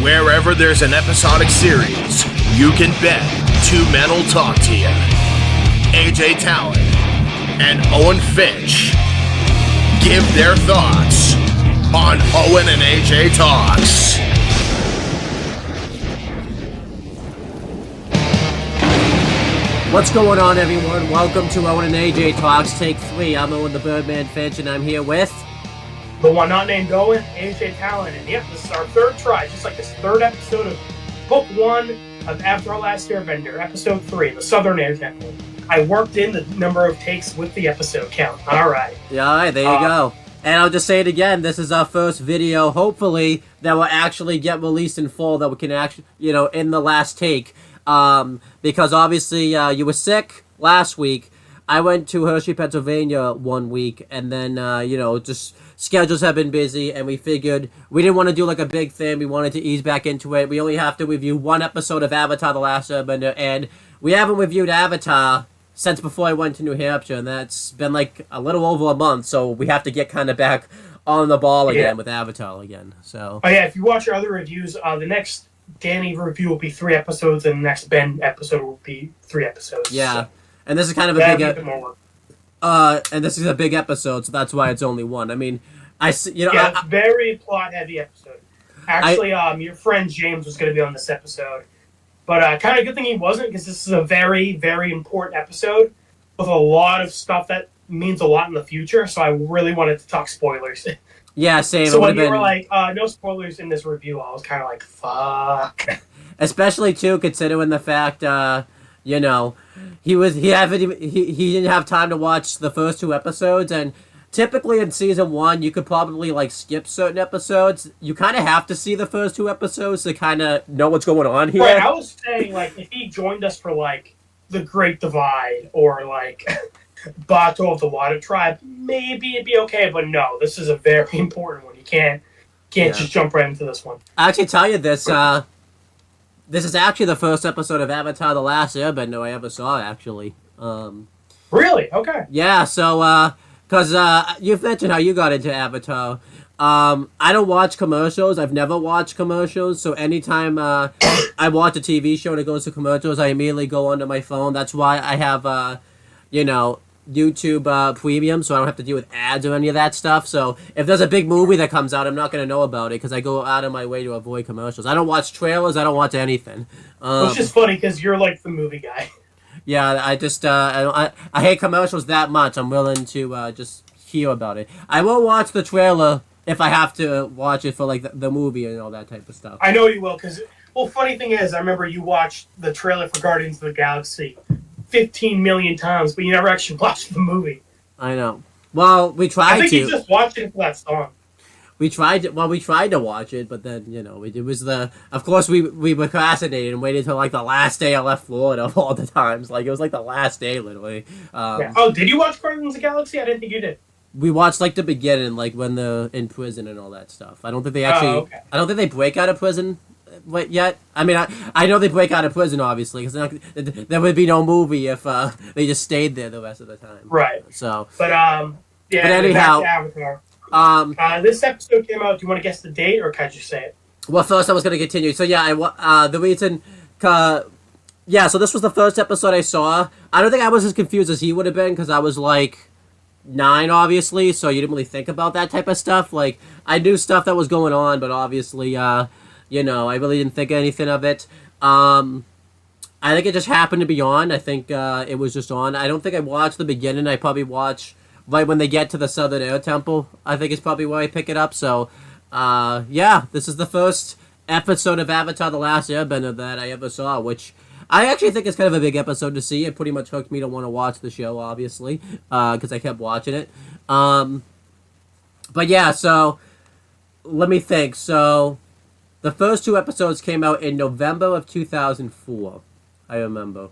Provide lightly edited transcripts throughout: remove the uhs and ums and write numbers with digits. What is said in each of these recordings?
Wherever there's an episodic series, you can bet two men will talk to you. AJ Talon and Owen Finch give their thoughts on Owen and AJ Talks. What's going on, everyone? Welcome to Owen and AJ Talks, Take 3. I'm Owen the Birdman Finch, and I'm here with... the one not named Owen, AJ Talon. And yep, this is our third try, just like this third episode of Book 1 of After Our Last Airbender, Episode 3, The Southern Air Temple. I worked in the number of takes with the episode count. Alright. Yeah, alright, there you go. And I'll just say it again, this is our first video, hopefully, that will actually get released in full, that we can actually, in the last take. Because obviously, you were sick last week. I went to Hershey, Pennsylvania 1 week, and then, just schedules have been busy, and we figured we didn't want to do like a big thing. We wanted to ease back into it. We only have to review one episode of Avatar: The Last Airbender, and we haven't reviewed Avatar since before I went to New Hampshire, and that's been like a little over a month, so we have to get kind of back on the ball again with Avatar again. So. Oh yeah, if you watch our other reviews, the next Danny review will be 3 episodes, and the next Ben episode will be 3 episodes. Yeah. So. And this is kind of a big and this is a big episode, so that's why it's only one. I mean, it's very plot heavy episode. Actually, your friend James was going to be on this episode, but kind of good thing he wasn't, because this is a very, very important episode with a lot of stuff that means a lot in the future. So I really wanted to talk spoilers. Yeah, same. So when you were like, no spoilers in this review, I was kind of like, fuck. Especially too, considering the fact, he didn't have time to watch the first 2 episodes, and typically in season 1 you could probably like skip certain episodes. You kind of have to see the first 2 episodes to kind of know what's going on here. Right, I was saying, like, if he joined us for like the Great Divide or like Bato of the Water Tribe, maybe it'd be okay. But no, this is a very important one. You can't just jump right into this one. I actually tell you this. This is actually the first episode of Avatar: The Last Airbender I ever saw, actually. Really? Okay. Yeah, so, because you've mentioned how you got into Avatar. I don't watch commercials. I've never watched commercials, so anytime I watch a TV show that goes to commercials, I immediately go onto my phone. That's why I have, YouTube Premium, so I don't have to deal with ads or any of that stuff. So if there's a big movie that comes out, I'm not going to know about it, because I go out of my way to avoid commercials. I don't watch trailers. I don't watch anything. It's just funny because you're like the movie guy. Yeah, I just I hate commercials that much. I'm willing to just hear about it. I will watch the trailer if I have to watch it for like the movie and all that type of stuff. I know you will, because funny thing is, I remember you watched the trailer for Guardians of the Galaxy 15 million times, but you never actually watched the movie. I know. Well, we tried to. I think you just watched it for that song. We tried to watch it, but then, it was of course we procrastinated and waited until like the last day I left Florida of all the times. Like, it was like the last day, literally. Yeah. Oh, did you watch Guardians of the Galaxy? I didn't think you did. We watched like the beginning, like when they're in prison and all that stuff. I don't think they actually, okay. I don't think they break out of prison yet. I mean, I know they break out of prison, obviously, because there would be no movie if they just stayed there the rest of the time. Right. So. But But anyhow. Avatar. This episode came out. Do you want to guess the date, or can I just say it? Well, first I was going to continue. So yeah, the reason, so this was the first episode I saw. I don't think I was as confused as he would have been, because I was like 9, obviously, so you didn't really think about that type of stuff. Like, I knew stuff that was going on, but obviously, I really didn't think anything of it. I think it just happened to be on. I think it was just on. I don't think I watched the beginning. I probably watched right when they get to the Southern Air Temple. I think is probably where I pick it up. So, this is the first episode of Avatar: The Last Airbender that I ever saw, which I actually think is kind of a big episode to see. It pretty much hooked me to want to watch the show, obviously, because I kept watching it. But yeah, so let me think. So the first 2 episodes came out in November of 2004. I remember.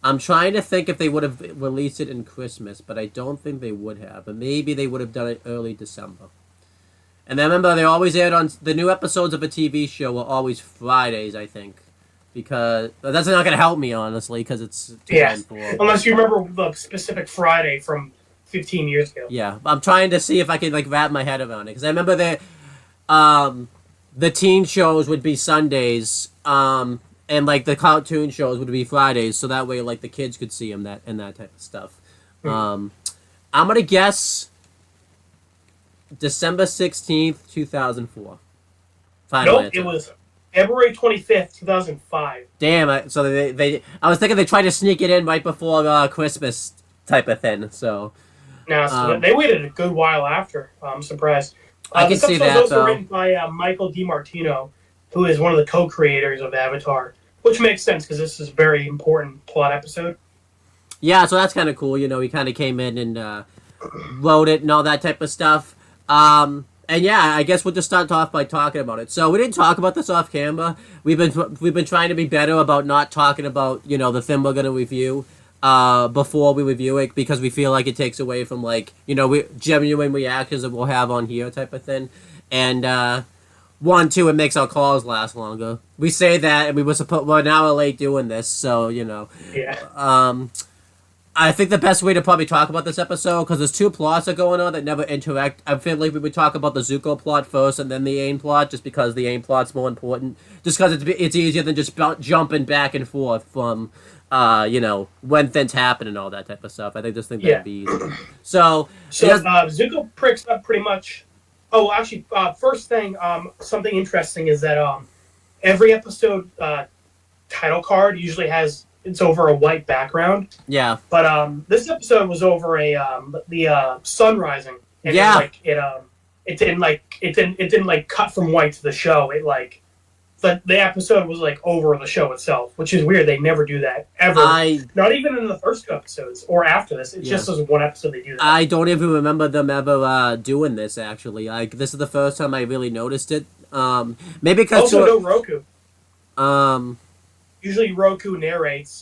I'm trying to think if they would have released it in Christmas, but I don't think they would have. But maybe they would have done it early December. And I remember they always aired on... The new episodes of a TV show were always Fridays, I think. because that's not gonna help me honestly because it's Yeah, 2004. unless you remember the specific Friday from 15 years ago. Yeah, I'm trying to see if I can like wrap my head around it because I remember that the teen shows would be Sundays, and like the cartoon shows would be Fridays, so that way like the kids could see them that type of stuff. I'm gonna guess December 16th, 2004. Final Nope, answer. it was February 25th, 2005. Damn, so they I was thinking they tried to sneak it in right before Christmas type of thing. So No, so they waited a good while after. I'm surprised. I can this see episode that, was also though. written by Michael DiMartino, who is one of the co-creators of Avatar, which makes sense because this is a very important plot episode. yeah, so that's kind of cool. You know, he kind of came in and wrote it and all that type of stuff. And yeah, I guess we'll just start off by talking about it. So we didn't talk about this off camera. We've been trying to be better about not talking about the thing we're gonna review before we review it because we feel like it takes away from like we genuine reactions that we'll have on here type of thing. And 1, 2, it makes our calls last longer. We say that, and we're an hour late doing this, so Yeah. I think the best way to probably talk about this episode, because there's 2 plots that are going on that never interact. I feel like we would talk about the Zuko plot first and then the Aang plot, just because the Aang plot's more important. Just because it's easier than just jumping back and forth from, when things happen and all that type of stuff. I think that'd be easier. So Zuko pricks up pretty much. Oh, actually, first thing, something interesting is that every episode title card usually it's over a white background. yeah, But this episode was over the sun rising. And Yeah. it didn't cut from white to the show. It the episode was over the show itself, which is weird. They never do that ever. Not even in the first 2 episodes or after this. It's just as one episode they do that. I don't even remember them ever doing this. Actually, this is the first time I really noticed it. Maybe because Also, no Roku. um. Usually Roku narrates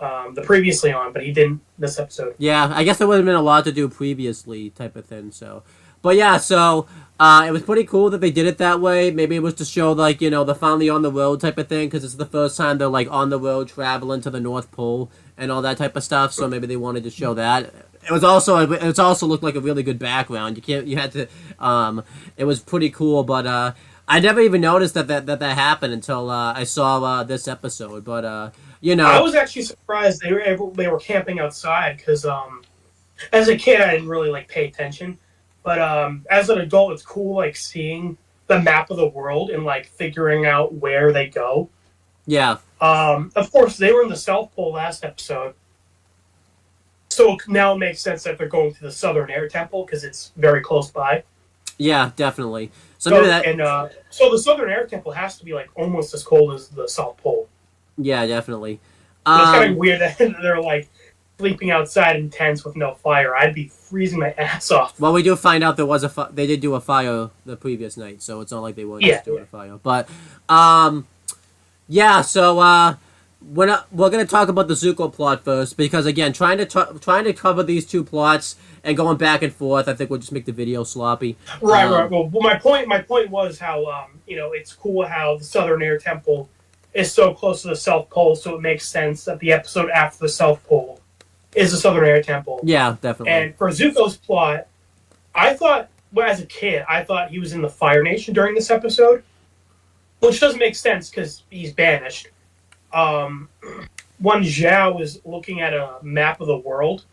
the previously on, but he didn't this episode. Yeah, I guess there would have been a lot to do previously type of thing, so. But yeah, so it was pretty cool that they did it that way. Maybe it was to show, the finally on the road type of thing, because it's the first time they're, on the road traveling to the North Pole and all that type of stuff, so maybe they wanted to show that. It also looked like a really good background. It was pretty cool, but I never even noticed that happened until I saw this episode. But I was actually surprised they were camping outside because as a kid I didn't really pay attention, but as an adult it's cool seeing the map of the world and figuring out where they go. Yeah. Of course they were in the South Pole last episode, so now it makes sense that they're going to the Southern Air Temple because it's very close by. Yeah, definitely. So the Southern Air Temple has to be almost as cold as the South Pole. Yeah, definitely. It's kind of weird that they're sleeping outside in tents with no fire. I'd be freezing my ass off. Well, we do find out they did do a fire the previous night, so it's not like they weren't just doing a fire. But yeah. So we're gonna talk about the Zuko plot first because again, trying to cover these 2 plots and going back and forth, I think we'll just make the video sloppy. Right. Well, my point was how it's cool how the Southern Air Temple is so close to the South Pole, so it makes sense that the episode after the South Pole is the Southern Air Temple. Yeah, definitely. And for Zuko's plot, I thought, as a kid, he was in the Fire Nation during this episode, which doesn't make sense because he's banished. When Zhao is looking at a map of the world,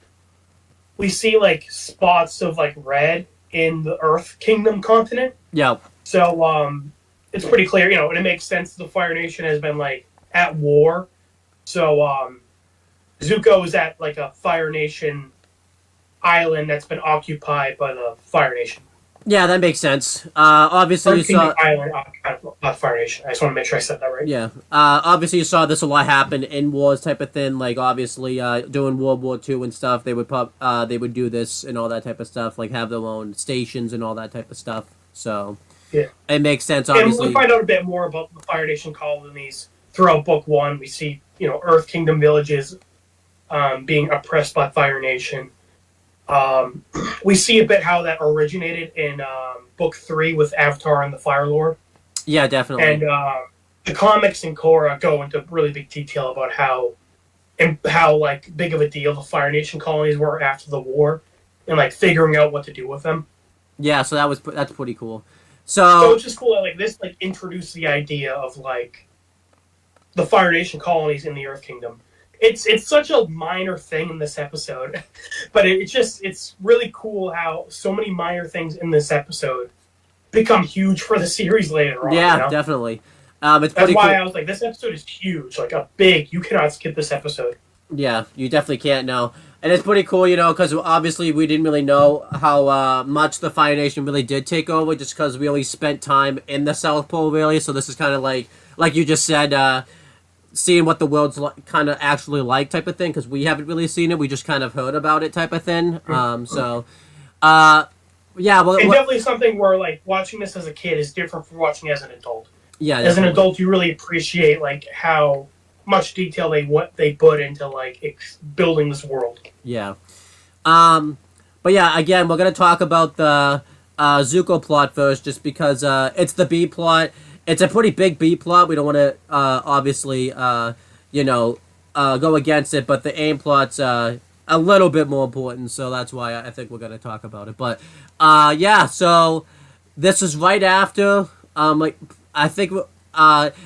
we see spots of red in the Earth Kingdom continent. Yeah. So it's pretty clear, and it makes sense the Fire Nation has been at war. So Zuko is at a Fire Nation island that's been occupied by the Fire Nation. Yeah, that makes sense. Obviously, you saw Island, not Fire Nation. I just want to make sure I said that right. Yeah. Obviously, you saw this a lot happen in wars type of thing. Obviously, during World War II and stuff, they would do this and all that type of stuff. Have their own stations and all that type of stuff. So yeah, it makes sense. Obviously, and we find out a bit more about the Fire Nation colonies throughout Book 1. We see Earth Kingdom villages being oppressed by Fire Nation. We see a bit how that originated in Book 3 with Avatar and the Fire Lord. Yeah, definitely. And the comics and Korra go into really big detail about how like big of a deal the Fire Nation colonies were after the war, and like figuring out what to do with them. Yeah, so that's pretty cool. So So it's just cool that like this like introduced the idea of like the Fire Nation colonies in the Earth Kingdom. It's such a minor thing in this episode, but it's really cool how so many minor things in this episode become huge for the series later on. yeah, You know? definitely. It's That's pretty why cool. I was like, this episode is huge, like a big. You cannot skip this episode. Yeah, you definitely can't know. And it's pretty cool, because obviously we didn't really know how much the Fire Nation really did take over, just because we only spent time in the South Pole, really. So this is kind of like you just said, seeing what the world's kind of actually like type of thing, because we haven't really seen it. We just kind of heard about it type of thing. Yeah, well, And definitely something where like watching this as a kid is different from watching as an adult. yeah, As an definitely. adult, you really appreciate like how much detail they put into like building this world. Yeah. But yeah, again, we're gonna talk about the Zuko plot first, just because it's the B plot. It's a pretty big B plot. We don't want to obviously go against it, but the aim plot's a little bit more important, so that's why I think we're gonna talk about it. But yeah, so this is right after I think.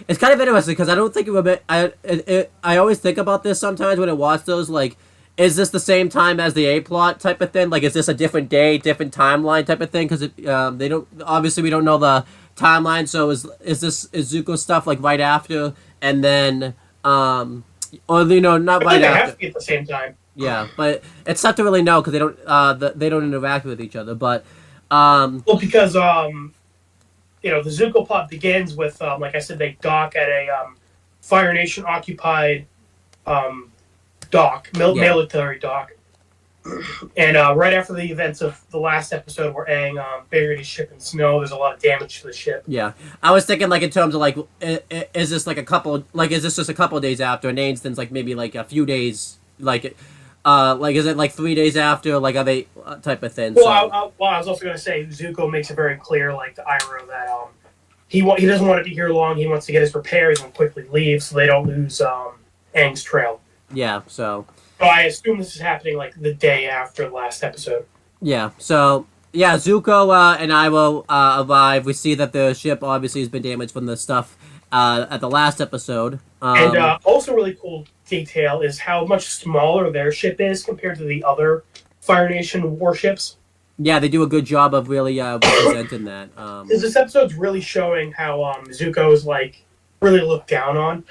It's kind of interesting because I don't think it would. I always think about this sometimes when I watch those. Like, is this the same time as the A plot type of thing? Like, is this a different day, different timeline type of thing? Because they don't. Obviously, we don't know the timeline. So is Zuko stuff like right after, and then or not I right think they have after? to be at the same time. Yeah, but it's tough to really know because they don't interact with each other. But Well, because the Zuko plot begins with like I said, they dock at a Fire Nation occupied military dock, and right after the events of the last episode, where Aang buried his ship in snow, there's a lot of damage to the ship. yeah, I was thinking like in terms of like, is this like is this just a couple of days after? And Ainston's like maybe like a few days, like is it like 3 days after? Like are they type of thing? Well, So I was also going to say Zuko makes it very clear, like to Iroh, that he doesn't want to be here long. He wants to get his repairs and quickly leave so they don't lose Aang's trail. yeah, so I assume this is happening like the day after the last episode. yeah, so yeah, Zuko and Iroh arrive. We see that the ship obviously has been damaged from the stuff at the last episode. And also really cool detail is how much smaller their ship is compared to the other Fire Nation warships. Yeah, they do a good job of really representing that. Because this episode's really showing how Zuko is like really looked down on,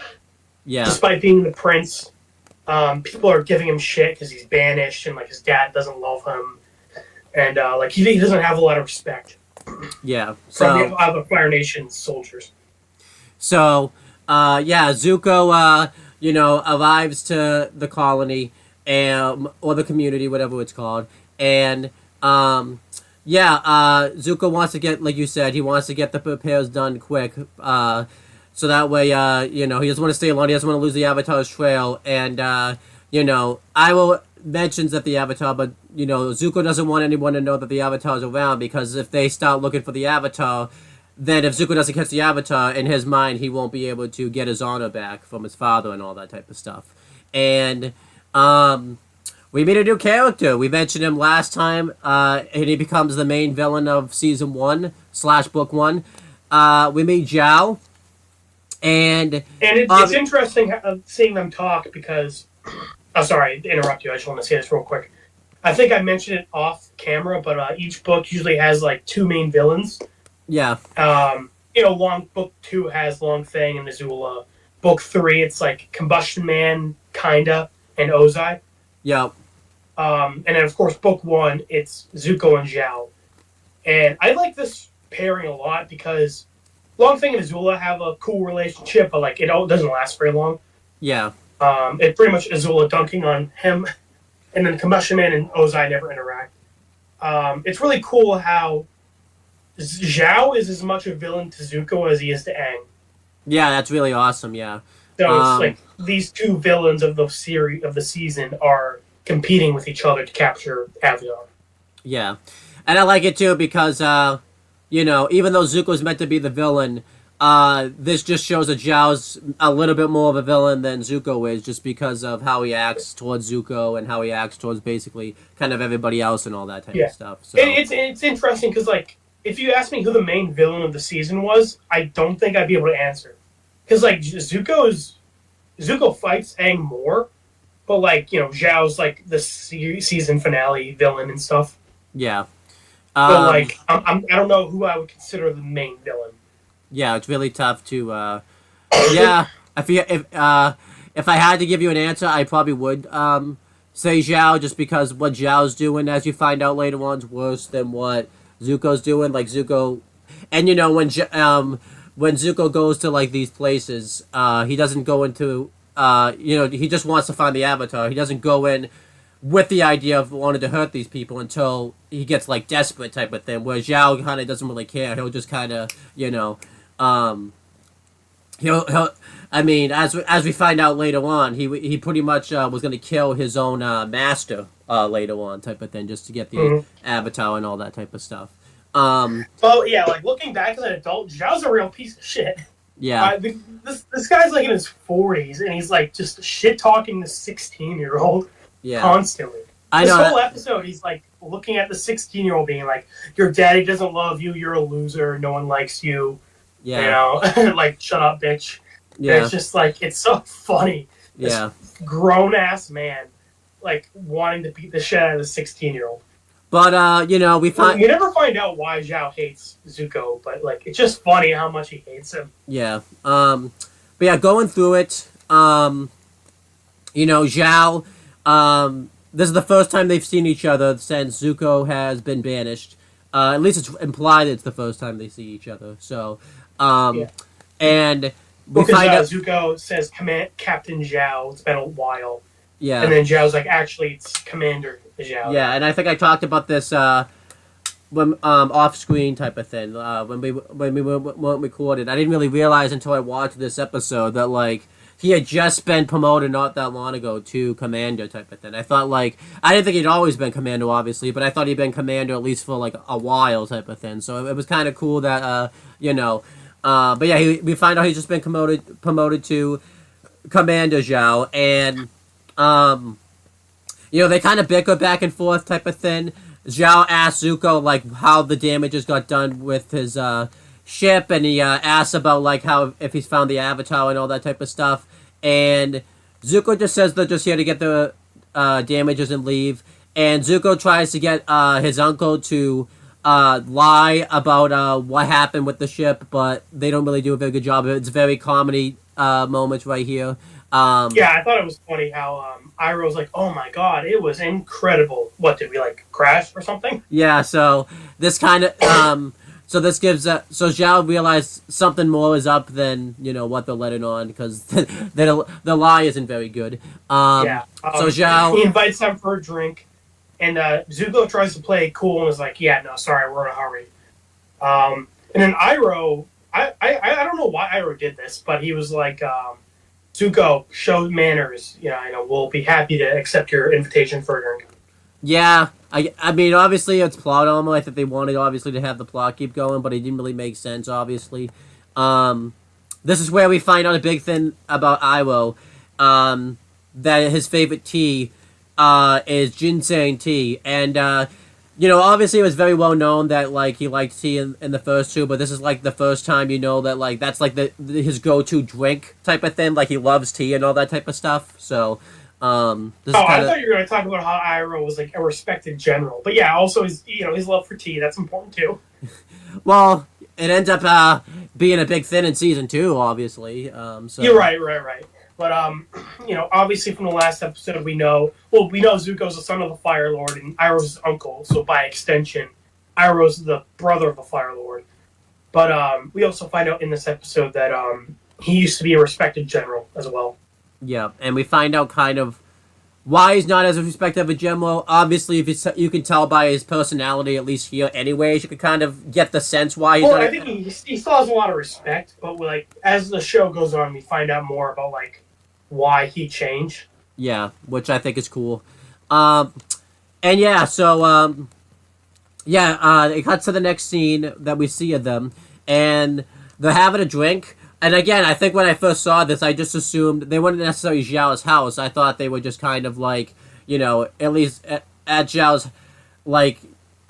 Yeah, despite being the prince. People are giving him shit because he's banished and like his dad doesn't love him, and like he doesn't have a lot of respect yeah. from So the other Fire Nation soldiers. Yeah, Zuko, arrives to the colony, or the community, whatever it's called, and Zuko wants to get, like you said, he wants to get the repairs done quick, so that way, he doesn't want to stay long, he doesn't want to lose the Avatar's trail, and Iroh mentions that the Avatar, but Zuko doesn't want anyone to know that the Avatar's around, because if they start looking for the Avatar, then if Zuko doesn't catch the Avatar, in his mind, he won't be able to get his honor back from his father and all that type of stuff. And we meet a new character. We mentioned him last time, and he becomes the main villain of Season 1 / Book 1. We meet Zhao. And it's interesting seeing them talk because... Oh, sorry to interrupt you. I just want to say this real quick. I think I mentioned it off camera, but each book usually has like two main villains. Yeah. Book 2 has Long Feng and Azula. Book 3, it's like Combustion Man, kinda, and Ozai. Yeah. And then, of course, Book 1, it's Zuko and Zhao. And I like this pairing a lot because Long Feng and Azula have a cool relationship, but like it doesn't last very long. Yeah. It's pretty much Azula dunking on him, and then Combustion Man and Ozai never interact. It's really cool how Zhao is as much a villain to Zuko as he is to Aang. Yeah, that's really awesome, yeah. So it's like these two villains of the season are competing with each other to capture Avatar. Yeah. And I like it too because, even though Zuko's meant to be the villain, this just shows that Zhao's a little bit more of a villain than Zuko is, just because of how he acts towards Zuko and how he acts towards basically kind of everybody else and all that type of stuff. So and it's interesting because like if you ask me who the main villain of the season was, I don't think I'd be able to answer because like Zuko fights Aang more, but like Zhao's like the season finale villain and stuff. Yeah. But like I don't know who I would consider the main villain. Yeah, it's really tough to. Yeah, if I had to give you an answer, I probably would say Zhao, just because what Zhao's doing, as you find out later on, is worse than what Zuko's doing. Like Zuko, and when Zuko goes to like these places, he doesn't go into he just wants to find the Avatar. He doesn't go in with the idea of wanting to hurt these people until he gets like desperate type of thing. Where Zhao kind of doesn't really care. He'll just kind of he'll I mean, as we find out later on, he pretty much was going to kill his own master later on type of thing, just to get the Avatar and all that type of stuff. Well, yeah, like looking back as an adult, Zhao's a real piece of shit. Yeah. This guy's like in his 40s, and he's like just shit talking the 16-year-old constantly. I know this whole episode, he's like looking at the 16-year-old being like, "Your daddy doesn't love you. You're a loser. No one likes you. Yeah. Like shut up, bitch." Yeah. And it's just like it's so funny. This grown ass man like wanting to beat the shit out of the 16-year-old. But we find you never find out why Zhao hates Zuko, but like it's just funny how much he hates him. Yeah. But yeah, going through it, Zhao. This is the first time they've seen each other since Zuko has been banished. At least it's implied it's the first time they see each other. So, and we find out Zuko says, Captain Zhao. It's been a while. Yeah. And then Zhao's like, actually, it's Commander Zhao. Yeah, and I think I talked about this when off screen type of thing when we weren't recorded. I didn't really realize until I watched this episode that like he had just been promoted not that long ago to Commander type of thing. I thought like I didn't think he'd always been Commander, obviously, but I thought he'd been Commander at least for like a while type of thing. So it was kind of cool that but yeah, we find out he's just been promoted to Commander Zhao, and they kind of bicker back and forth type of thing. Zhao asks Zuko like how the damages got done with his ship, and he asks about like how if he's found the Avatar and all that type of stuff. And Zuko just says they're just here to get the damages and leave. And Zuko tries to get his uncle to lie about what happened with the ship, but they don't really do a very good job of it. It's very comedy moments right here. Yeah, I thought it was funny how Iroh was like, "Oh my god, it was incredible." What, did we like crash or something? Yeah, so this kind of so this gives so Zhao realized something more is up than what they're letting on, because the lie isn't very good. So Zhao, he invites them for a drink, and Zuko tries to play cool and is like, "Yeah, no, sorry, we're in a hurry." And then Iroh, I don't know why Iroh did this, but he was like, Zuko, show manners. We'll be happy to accept your invitation for a drink. Yeah, I mean, obviously it's plot armor. I think they wanted obviously to have the plot keep going, but it didn't really make sense. Obviously, this is where we find out a big thing about Iroh, that his favorite tea is ginseng tea, and obviously it was very well known that like he liked tea in the first two, but this is like the first time that like that's like his go-to drink type of thing. Like he loves tea and all that type of stuff. So I thought you were going to talk about how Iroh was like a respected general, but yeah, also his love for tea, that's important too. Well, it ends up being a big thing in season 2, obviously. So you're right. But obviously from the last episode we know Zuko's the son of the Fire Lord and Iroh's his uncle, so by extension, Iroh's the brother of the Fire Lord. But we also find out in this episode that he used to be a respected general as well. Yeah, and we find out kind of why he's not as respected of a general. Obviously, if you can tell by his personality, at least here anyways, you can kind of get the sense why he's not... I think he still has a lot of respect, but like as the show goes on, we find out more about like why he changed. Yeah, which I think is cool. And yeah, so it cuts to the next scene that we see of them, and they're having a drink. And again, I think when I first saw this, I just assumed they weren't necessarily Zhao's house. I thought they were just kind of like, at least at Zhao's, like,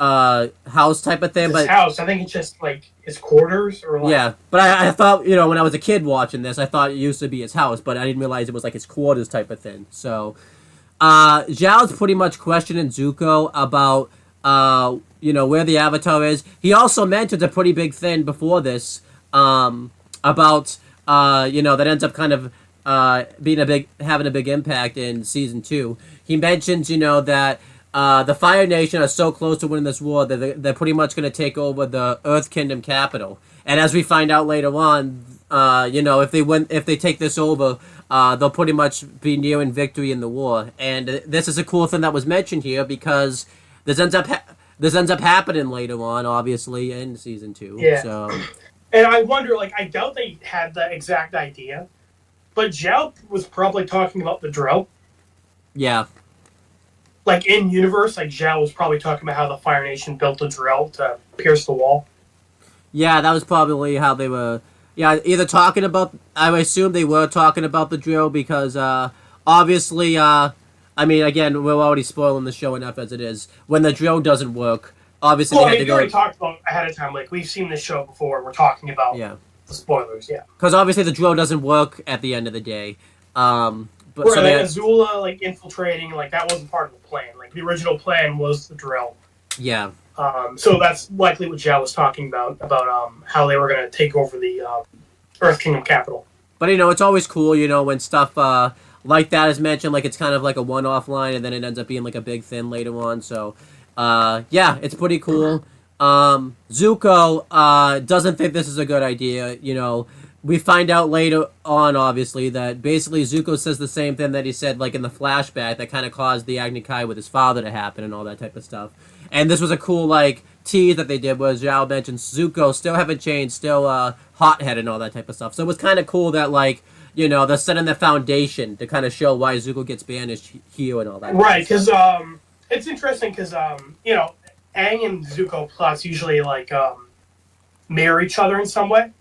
house type of thing. His but house, I think it's just, like, his quarters or, like... Yeah, but I thought, when I was a kid watching this, I thought it used to be his house, but I didn't realize it was, like, his quarters type of thing. So, Zhao's pretty much questioning Zuko about, where the Avatar is. He also mentioned a pretty big thing before this, about that ends up kind of having a big impact in season 2. He mentions that the Fire Nation are so close to winning this war that they're pretty much going to take over the Earth Kingdom capital. And as we find out later on, if they take this over, they'll pretty much be nearing victory in the war. And this is a cool thing that was mentioned here because this ends up happening later on, obviously, in season 2. Yeah. So. And I wonder, like, I doubt they had the exact idea, but Zhao was probably talking about the drill. Yeah. Like, in universe, like, Zhao was probably talking about how the Fire Nation built a drill to pierce the wall. Yeah, that was probably how they were... Yeah, either talking about... I assume they were talking about the drill because, obviously, again, we're already spoiling the show enough as it is. When the drill doesn't work... Obviously, we already talked about ahead of time. Like, we've seen this show before. We're talking about the spoilers, yeah. Because obviously the drill doesn't work at the end of the day. But so Azula, like, infiltrating, like, that wasn't part of the plan. Like, the original plan was the drill. Yeah. So that's likely what Zhao was talking about how they were going to take over the Earth Kingdom capital. But, it's always cool, when stuff like that is mentioned. Like, it's kind of like a one-off line, and then it ends up being, like, a big thing later on, so... it's pretty cool. Zuko, doesn't think this is a good idea, We find out later on, obviously, that basically Zuko says the same thing that he said, like, in the flashback that kind of caused the Agni Kai with his father to happen and all that type of stuff. And this was a cool, like, tease that they did where Zhao mentioned Zuko still haven't changed, still, hot-headed and all that type of stuff. So it was kind of cool that, like, they're setting the foundation to kind of show why Zuko gets banished here and all that. Right, because, it's interesting because, Aang and Zuko plots usually, like, mirror each other in some way.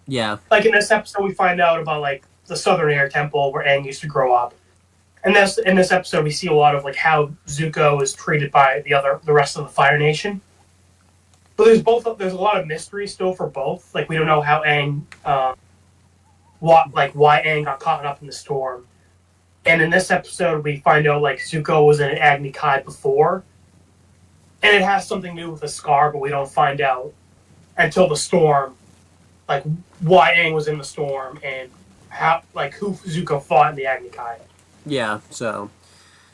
Yeah. Like, in this episode, we find out about, like, the Southern Air Temple where Aang used to grow up. And in this episode, we see a lot of, like, how Zuko is treated by the rest of the Fire Nation. But there's a lot of mystery still for both. Like, we don't know how Aang, why Aang got caught up in the storm. And in this episode, we find out, like, Zuko was in an Agni Kai before. And it has something to do with the scar, but we don't find out until the storm, like, why Aang was in the storm and how, like, who Zuko fought in the Agni Kai. Yeah, so...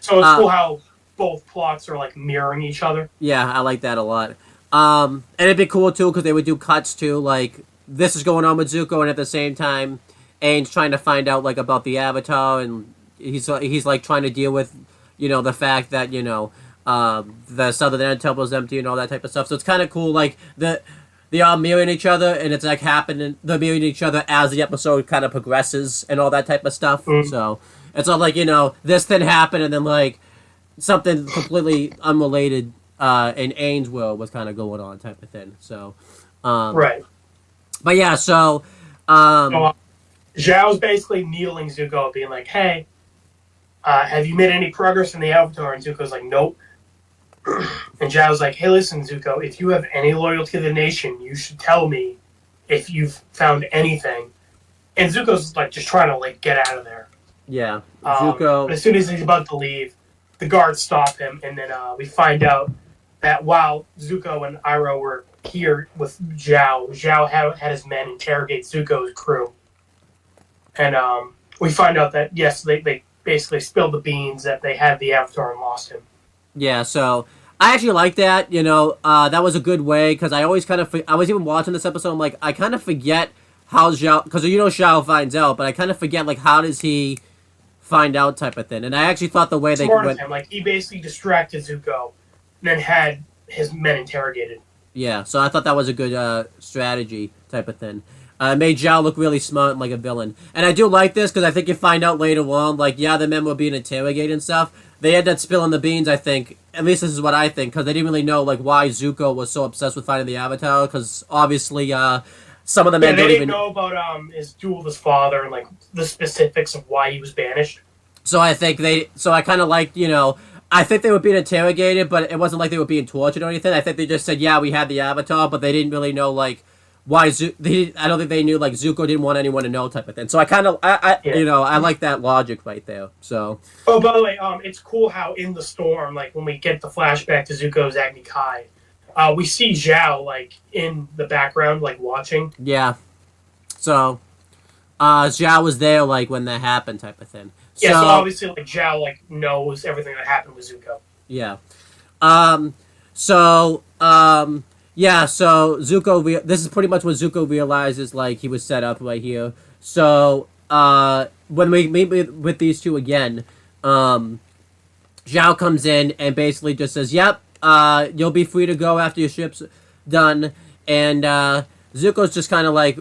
So it's cool how both plots are, like, mirroring each other. Yeah, I like that a lot. And it'd be cool, too, because they would do cuts, too, like, this is going on with Zuko, and at the same time, Aang's trying to find out, like, about the Avatar, and... He's like trying to deal with, the fact that the Southern Air Temple is empty and all that type of stuff. So it's kind of cool, like they are mirroring each other, and it's like happening. They're mirroring each other as the episode kind of progresses and all that type of stuff. Mm. So it's all like this thing happened, and then like something completely unrelated in Aang's world was kind of going on type of thing. So right. But yeah, so Zhao's basically needling Zuko, being like, "Hey. Have you made any progress in the Avatar?" And Zuko's like, "Nope." And Zhao's like, "Hey, listen, Zuko, if you have any loyalty to the nation, you should tell me if you've found anything." And Zuko's like just trying to like get out of there. Yeah, Zuko. But as soon as he's about to leave, the guards stop him, and then we find out that while Zuko and Iroh were here with Zhao had his men interrogate Zuko's crew, and we find out that yes, they basically spilled the beans that they had the Avatar and lost him. Yeah, so I actually like that. That was a good way because I always kind of I was even watching this episode. I'm like, I kind of forget how Zhao, because Zhao finds out, but I kind of forget like how does he find out type of thing. And I actually thought the way they went, him, like he basically distracted Zuko, and then had his men interrogated. Yeah, so I thought that was a good strategy type of thing. Made Zhao look really smart and like a villain. And I do like this because I think you find out later on, like, yeah, the men were being interrogated and stuff. They ended up spilling the beans, I think. At least this is what I think, because they didn't really know, like, why Zuko was so obsessed with finding the Avatar, because obviously, some of the Yeah, men they don't didn't even know about his duel with his father and like the specifics of why he was banished. So I think so I kind of like, I think they were being interrogated, but it wasn't like they were being tortured or anything. I think they just said, yeah, we had the Avatar, but they didn't really know, like, why, I don't think they knew, like, Zuko didn't want anyone to know type of thing. So I kind of, Yeah. I like that logic right there, so. Oh, by the way, it's cool how in the storm, like when we get the flashback to Zuko's Agni Kai, we see Zhao like in the background, like watching. Yeah. So, Zhao was there, like, when that happened type of thing. Yeah, so obviously, like Zhao like knows everything that happened with Zuko. Yeah. Yeah, so Zuko, this is pretty much what Zuko realizes, like, he was set up right here. So, when we meet with these two again, Zhao comes in and basically just says, yep, you'll be free to go after your ship's done. And, Zuko's just kind of like,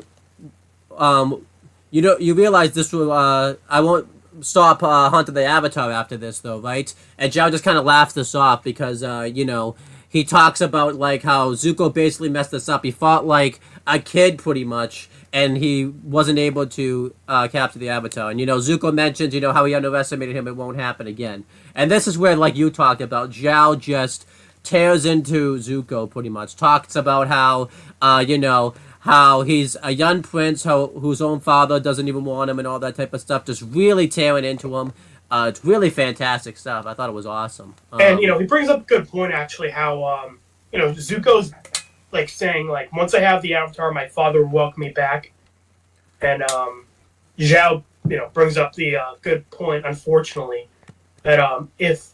you realize this will, I won't stop hunting the Avatar after this, though, right? And Zhao just kind of laughs this off because, he talks about, like, how Zuko basically messed this up. He fought like a kid, pretty much, and he wasn't able to capture the Avatar. And, Zuko mentions, how he underestimated him. It won't happen again. And this is where, like you talked about, Zhao just tears into Zuko, pretty much. Talks about how, how he's a young prince whose own father doesn't even want him and all that type of stuff. Just really tearing into him. It's really fantastic stuff. I thought it was awesome. And, he brings up a good point, actually, how, Zuko's, like, saying, like, once I have the Avatar, my father will welcome me back. And, Zhao, brings up the good point, unfortunately, that if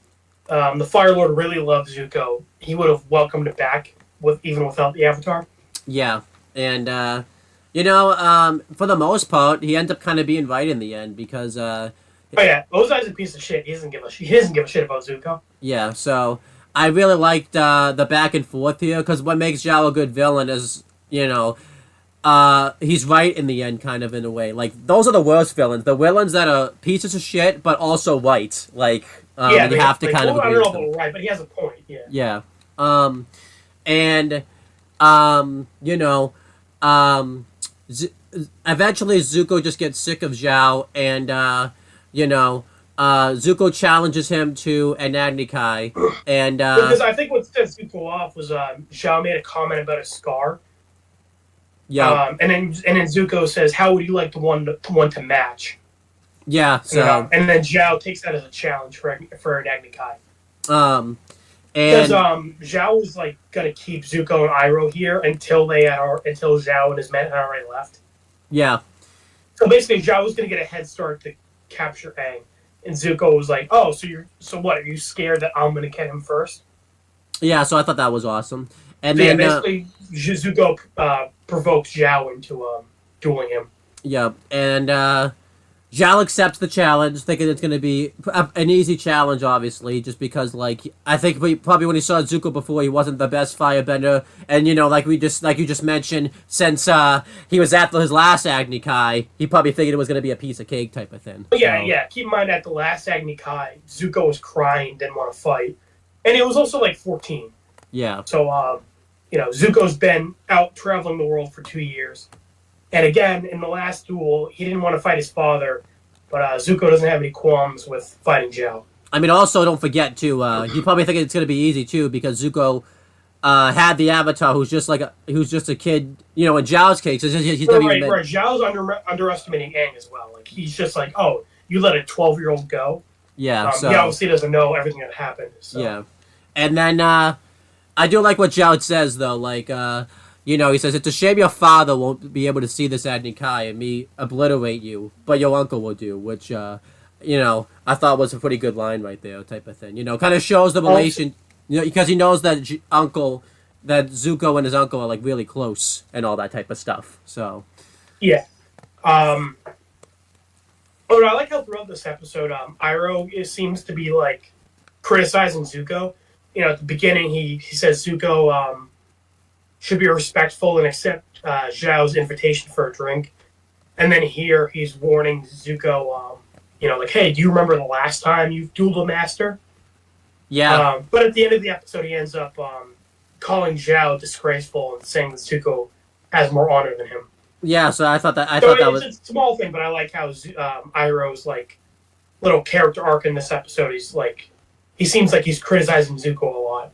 the Fire Lord really loved Zuko, he would have welcomed him back, even without the Avatar. Yeah, and, for the most part, he ends up kind of being right in the end, because, Oh yeah, Ozai's a piece of shit. He doesn't give a shit about Zuko. Yeah, so I really liked the back and forth here, because what makes Zhao a good villain is, he's right in the end, kind of, in a way. Like, those are the worst villains. The villains that are pieces of shit, but also right. Like, you have to kind of agree with them. I don't know about right, but he has a point, yeah. Yeah. Eventually Zuko just gets sick of Zhao, and, Zuko challenges him to an Agni Kai, and because I think what set Zuko off was Zhao made a comment about a scar. Yeah. And then Zuko says, "How would you like the one to match?" Yeah. So. And then Zhao takes that as a challenge for an Agni Kai. And because Zhao was like gonna keep Zuko and Iroh here until Zhao and his men had already left. Yeah. So basically, Zhao was gonna get a head start to capture Aang, and Zuko was like, "Oh, so what? Are you scared that I'm gonna get him first?" Yeah, so I thought that was awesome. And so then basically, Zuko provokes Zhao into dueling him. Yeah, and Zhao accepts the challenge, thinking it's going to be an easy challenge, obviously, just because, like, I think probably when he saw Zuko before, he wasn't the best firebender, and, like you just mentioned, since he was at his last Agni Kai, he probably figured it was going to be a piece of cake type of thing. But yeah, keep in mind, at the last Agni Kai, Zuko was crying, didn't want to fight, and it was also, like, 14. Yeah. So, Zuko's been out traveling the world for 2 years. And again, in the last duel, he didn't want to fight his father, but Zuko doesn't have any qualms with fighting Zhao. I mean, also, don't forget, too, you probably think it's going to be easy, too, because Zuko had the Avatar who's just a kid, in Zhao's case. He's right. Zhao's underestimating Aang as well. Like, he's just like, oh, you let a 12-year-old go? Yeah, He obviously doesn't know everything that happened. So. Yeah. And then, I do like what Zhao says, though, like, he says, it's a shame your father won't be able to see this Agni Kai and me obliterate you, but your uncle will do, which, I thought was a pretty good line right there, type of thing. Kind of shows the relation, because he knows that that Zuko and his uncle are, like, really close and all that type of stuff, so. Yeah. I like how throughout this episode, Iroh seems to be, like, criticizing Zuko. At the beginning, he says Zuko, should be respectful and accept Zhao's invitation for a drink. And then here he's warning Zuko, like, hey, do you remember the last time you dueled a master? Yeah. But at the end of the episode, he ends up calling Zhao disgraceful and saying that Zuko has more honor than him. Yeah, so I thought that was. It's a small thing, but I like how Iroh's like little character arc in this episode. He seems like he's criticizing Zuko a lot,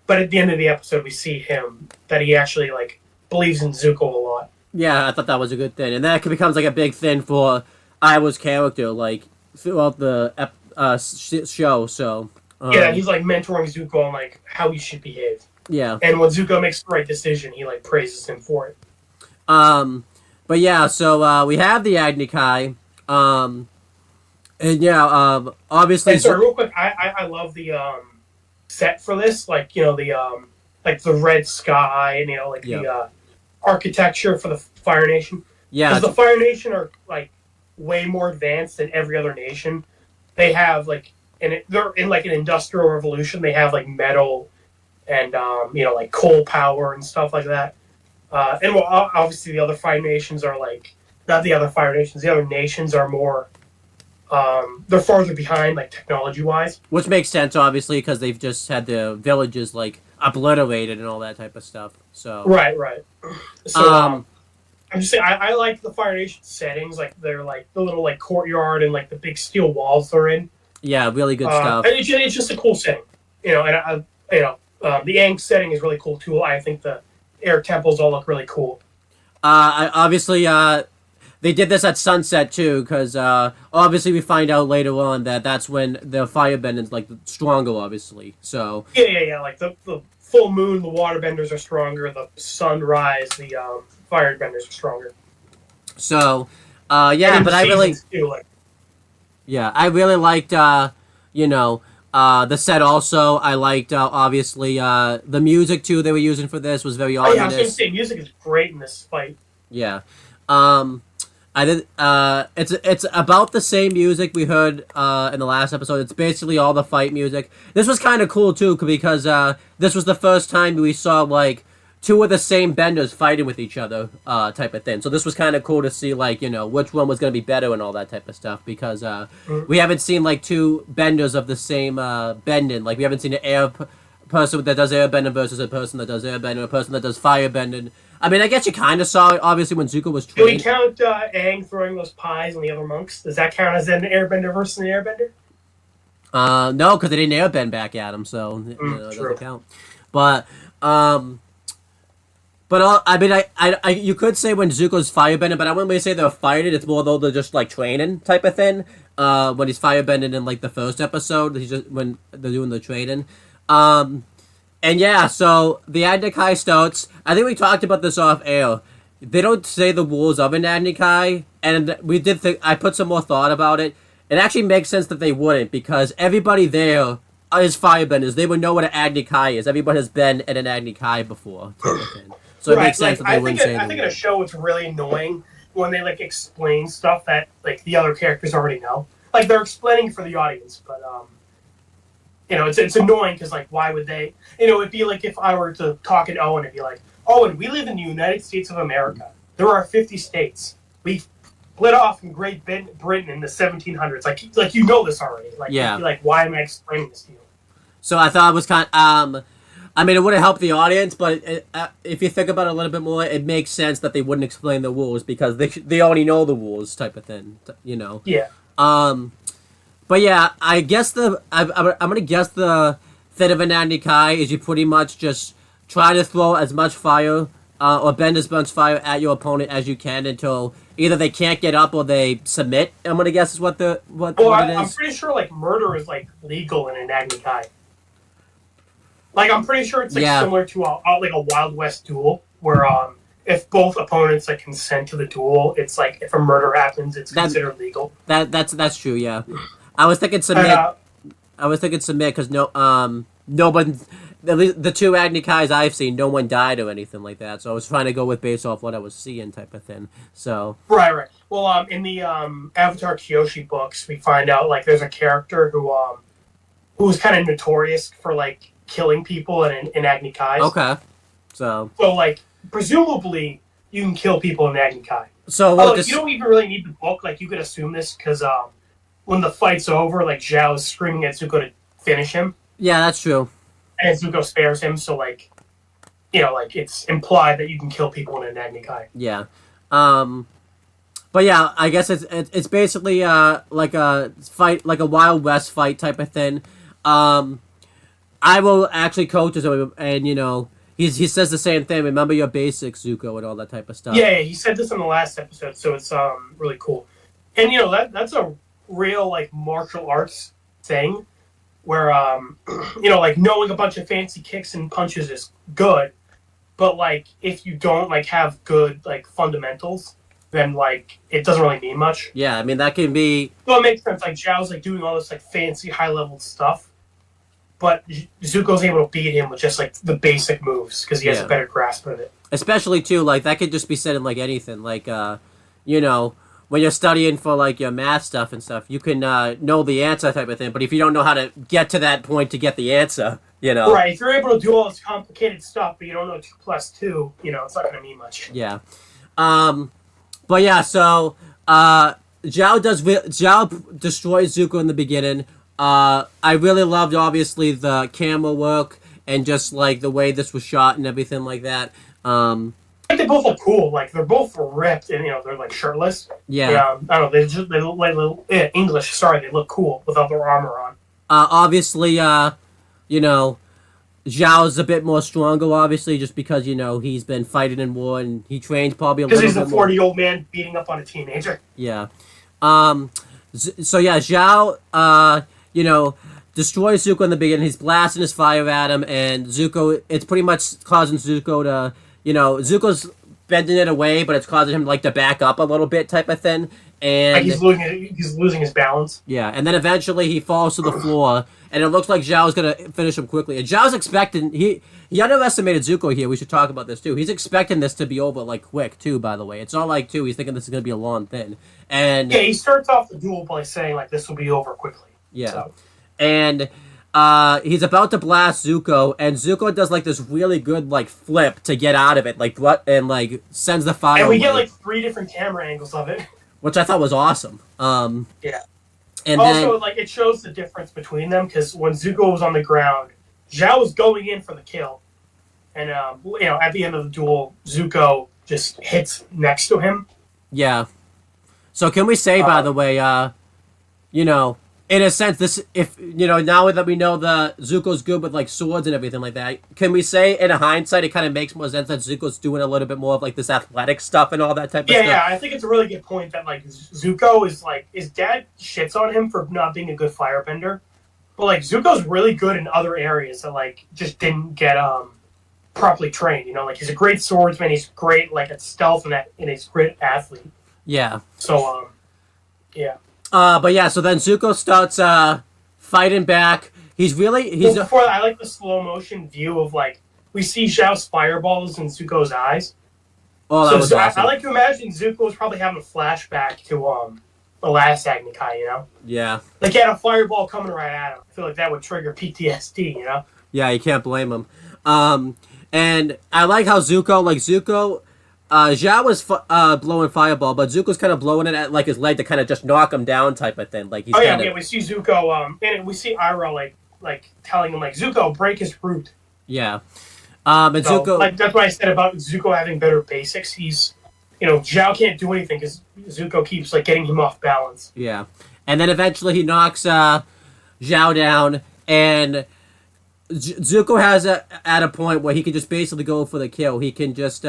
but at the end of the episode, we see him that he actually like believes in Zuko a lot. Yeah, I thought that was a good thing, and that becomes like a big thing for Iroh's character, like throughout the show. So yeah, he's like mentoring Zuko on like how he should behave. Yeah, and when Zuko makes the right decision, he like praises him for it. But yeah, so we have the Agni Kai, and yeah, obviously. And sorry, real quick, I love the set for this, like the red sky and the architecture for the Fire Nation. Yeah, because the Fire Nation are like way more advanced than every other nation. They have they're in like an industrial revolution. They have like metal and like coal power and stuff like that. And well, obviously the other Fire Nations are like not the other Fire Nations. The other nations are more. They're farther behind, like technology wise. Which makes sense, obviously, because they've just had the villages like obliterated and all that type of stuff. So right. So I'm just saying, I like the Fire Nation settings. Like they're like the little like courtyard and like the big steel walls they're in. Yeah, really good stuff. And it's just a cool setting, And the Aang setting is really cool too. I think the air temples all look really cool. Obviously, they did this at sunset too, because obviously we find out later on that that's when the firebending's like stronger, obviously. So yeah. Like the full moon, the waterbenders are stronger. The sunrise, the firebenders are stronger. So yeah, but I really I really liked the set also. I liked obviously the music too they were using for this was very ominous. Yeah, I was gonna say music is great in this fight. Yeah. I did. It's about the same music we heard in the last episode. It's basically all the fight music. This was kind of cool too because this was the first time we saw like two of the same benders fighting with each other, type of thing. So this was kind of cool to see like which one was gonna be better and all that type of stuff because we haven't seen like two benders of the same bending. Like we haven't seen an air person that does airbending versus a person that does airbending, a person that does firebending. I mean, I guess you kind of saw it, obviously, when Zuko was trained. Do we count Aang throwing those pies on the other monks? Does that count as an airbender versus an airbender? No, because they didn't airbend back at him, so it doesn't count. But I mean, I you could say when Zuko's firebending, but I wouldn't really say they're fighting. It's more though they're just like training type of thing. When he's firebending in like the first episode, he's just when they're doing the training. And yeah, so the Agni Kai starts. I think we talked about this off air. They don't say the rules of an Agni Kai, and we did think I put some more thought about it. It actually makes sense that they wouldn't because everybody there is firebenders. They would know what an Agni Kai is. Everybody has been in an Agni Kai before. So it makes sense that they wouldn't say. I think in a show it's really annoying when they like explain stuff that like the other characters already know. Like they're explaining for the audience, but it's annoying because, like, why would they? It'd be like if I were to talk to Owen, it'd be like, Owen, we live in the United States of America. There are 50 states. We split off from Great Britain in the 1700s. Like you know this already. Like, yeah. Like, why am I explaining this to you? So I thought it was kind of, I mean, it wouldn't help the audience, but if you think about it a little bit more, it makes sense that they wouldn't explain the rules because they already know the rules type of thing, Yeah. But yeah, I guess I'm gonna guess the thing of an Agni Kai is you pretty much just try to throw as much fire or bend as much fire at your opponent as you can until either they can't get up or they submit. I'm gonna guess is what it is. I'm pretty sure like murder is like legal in an Agni Kai. Like I'm pretty sure it's like similar to like a Wild West duel where if both opponents like consent to the duel, it's like if a murder happens, it's considered legal. That's true. Yeah. I was thinking submit. Because nobody, at least the two Agni Kais I've seen, no one died or anything like that. So I was trying to go with based off what I was seeing, type of thing. So right. Well, in the Avatar Kyoshi books, we find out like there's a character who's kind of notorious for like killing people in Agni Kais. Okay. So like presumably you can kill people in Agni Kai. So you don't even really need the book. Like you could assume this because when the fight's over, like Zhao is screaming at Zuko to finish him. Yeah, that's true. And Zuko spares him, so like it's implied that you can kill people in an Agni Kai. Yeah. But yeah, I guess it's basically like a fight, like a Wild West fight type of thing. I will actually coach him, and he says the same thing. Remember your basics, Zuko, and all that type of stuff. Yeah, he said this in the last episode, so it's really cool. And that's a real like martial arts thing, where like knowing a bunch of fancy kicks and punches is good, but like if you don't like have good like fundamentals, then like it doesn't really mean much. Yeah, I mean that can be. Well, it makes sense. Like Zhao's like doing all this like fancy high level stuff, but Zuko's able to beat him with just like the basic moves because he has a better grasp of it. Especially too, like that could just be said in like anything, like when you're studying for like your math stuff and stuff, you can know the answer type of thing. But if you don't know how to get to that point to get the answer, right? If you're able to do all this complicated stuff, but you don't know 2 plus 2, it's not going to mean much. Yeah. But yeah, so Zhao destroys Zuko in the beginning. I really loved obviously the camera work and just like the way this was shot and everything like that. I think they both look cool. Like they're both ripped and they're like shirtless. Yeah. I don't know. They look like little English. Sorry, they look cool without their armor on. Obviously, Zhao's a bit more stronger, obviously, just because, he's been fighting in war and he trains probably a little bit more. Because he's a 40-year-old man beating up on a teenager. Yeah. So yeah, Zhao, destroys Zuko in the beginning. He's blasting his fire at him, and Zuko, it's pretty much causing Zuko to, Zuko's bending it away, but it's causing him, like, to back up a little bit type of thing. And like he's losing his balance. Yeah, and then eventually he falls to the floor, and it looks like Zhao's going to finish him quickly. And Zhao's expecting... He underestimated Zuko here. We should talk about this, too. He's expecting this to be over, like, quick, too, by the way. It's not like, too, he's thinking this is going to be a long thing. And yeah, he starts off the duel by saying, like, this will be over quickly. Yeah. So. And he's about to blast Zuko, and Zuko does, like, this really good, like, flip to get out of it, like, and, like, sends the fire And we away, get, like, 3 different camera angles of it. which I thought was awesome. Yeah. And also, then, like, it shows the difference between them, because when Zuko was on the ground, Zhao was going in for the kill. And, at the end of the duel, Zuko just hits next to him. yeah. So can we say, by the way, in a sense, this, if, now that we know the Zuko's good with, like, swords and everything like that, can we say, in hindsight, it kind of makes more sense that Zuko's doing a little bit more of, like, this athletic stuff and all that type of stuff? Yeah, I think it's a really good point that, like, Zuko is, like, his dad shits on him for not being a good firebender, but, like, Zuko's really good in other areas that, like, just didn't get, properly trained, like, he's a great swordsman, he's great, like, at stealth, and he's a great athlete. Yeah. So, yeah. But yeah, so then Zuko starts fighting back. Before that, I like the slow motion view of like we see Zhao's fireballs in Zuko's eyes. Oh, that was awesome. I like to imagine Zuko was probably having a flashback to the last Agni Kai, Yeah. Like he had a fireball coming right at him. I feel like that would trigger PTSD, Yeah, you can't blame him. And I like how Zuko, Zhao was blowing fireball, but Zuko's kind of blowing it at like his leg to kind of just knock him down, type of thing. Like he's we see Zuko, and we see Iroh like telling him like Zuko, break his root. Yeah, and so, Zuko, like that's what I said about Zuko having better basics. He's, Zhao can't do anything because Zuko keeps like getting him off balance. Yeah, and then eventually he knocks Zhao down, and Zuko has at a point where he can just basically go for the kill. He can just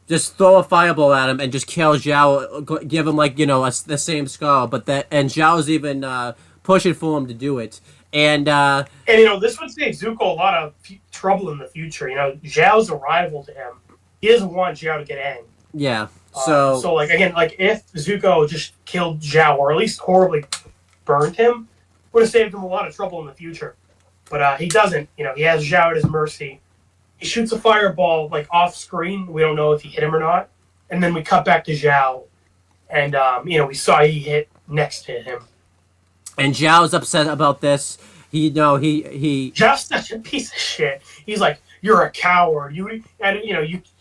just throw a fireball at him and just kill Zhao, give him like the same scar. And Zhao's even pushing for him to do it. And this would save Zuko a lot of trouble in the future. Zhao's a rival to him. He doesn't want Zhao to get angry. Yeah. So like again, like if Zuko just killed Zhao or at least horribly burned him, would have saved him a lot of trouble in the future. But he doesn't. He has Zhao at his mercy. He shoots a fireball like off screen. We don't know if he hit him or not. And then we cut back to Zhao, and we saw he hit next to him. And Zhao's upset about this. He Zhao's such a piece of shit. He's like, "You're a coward. You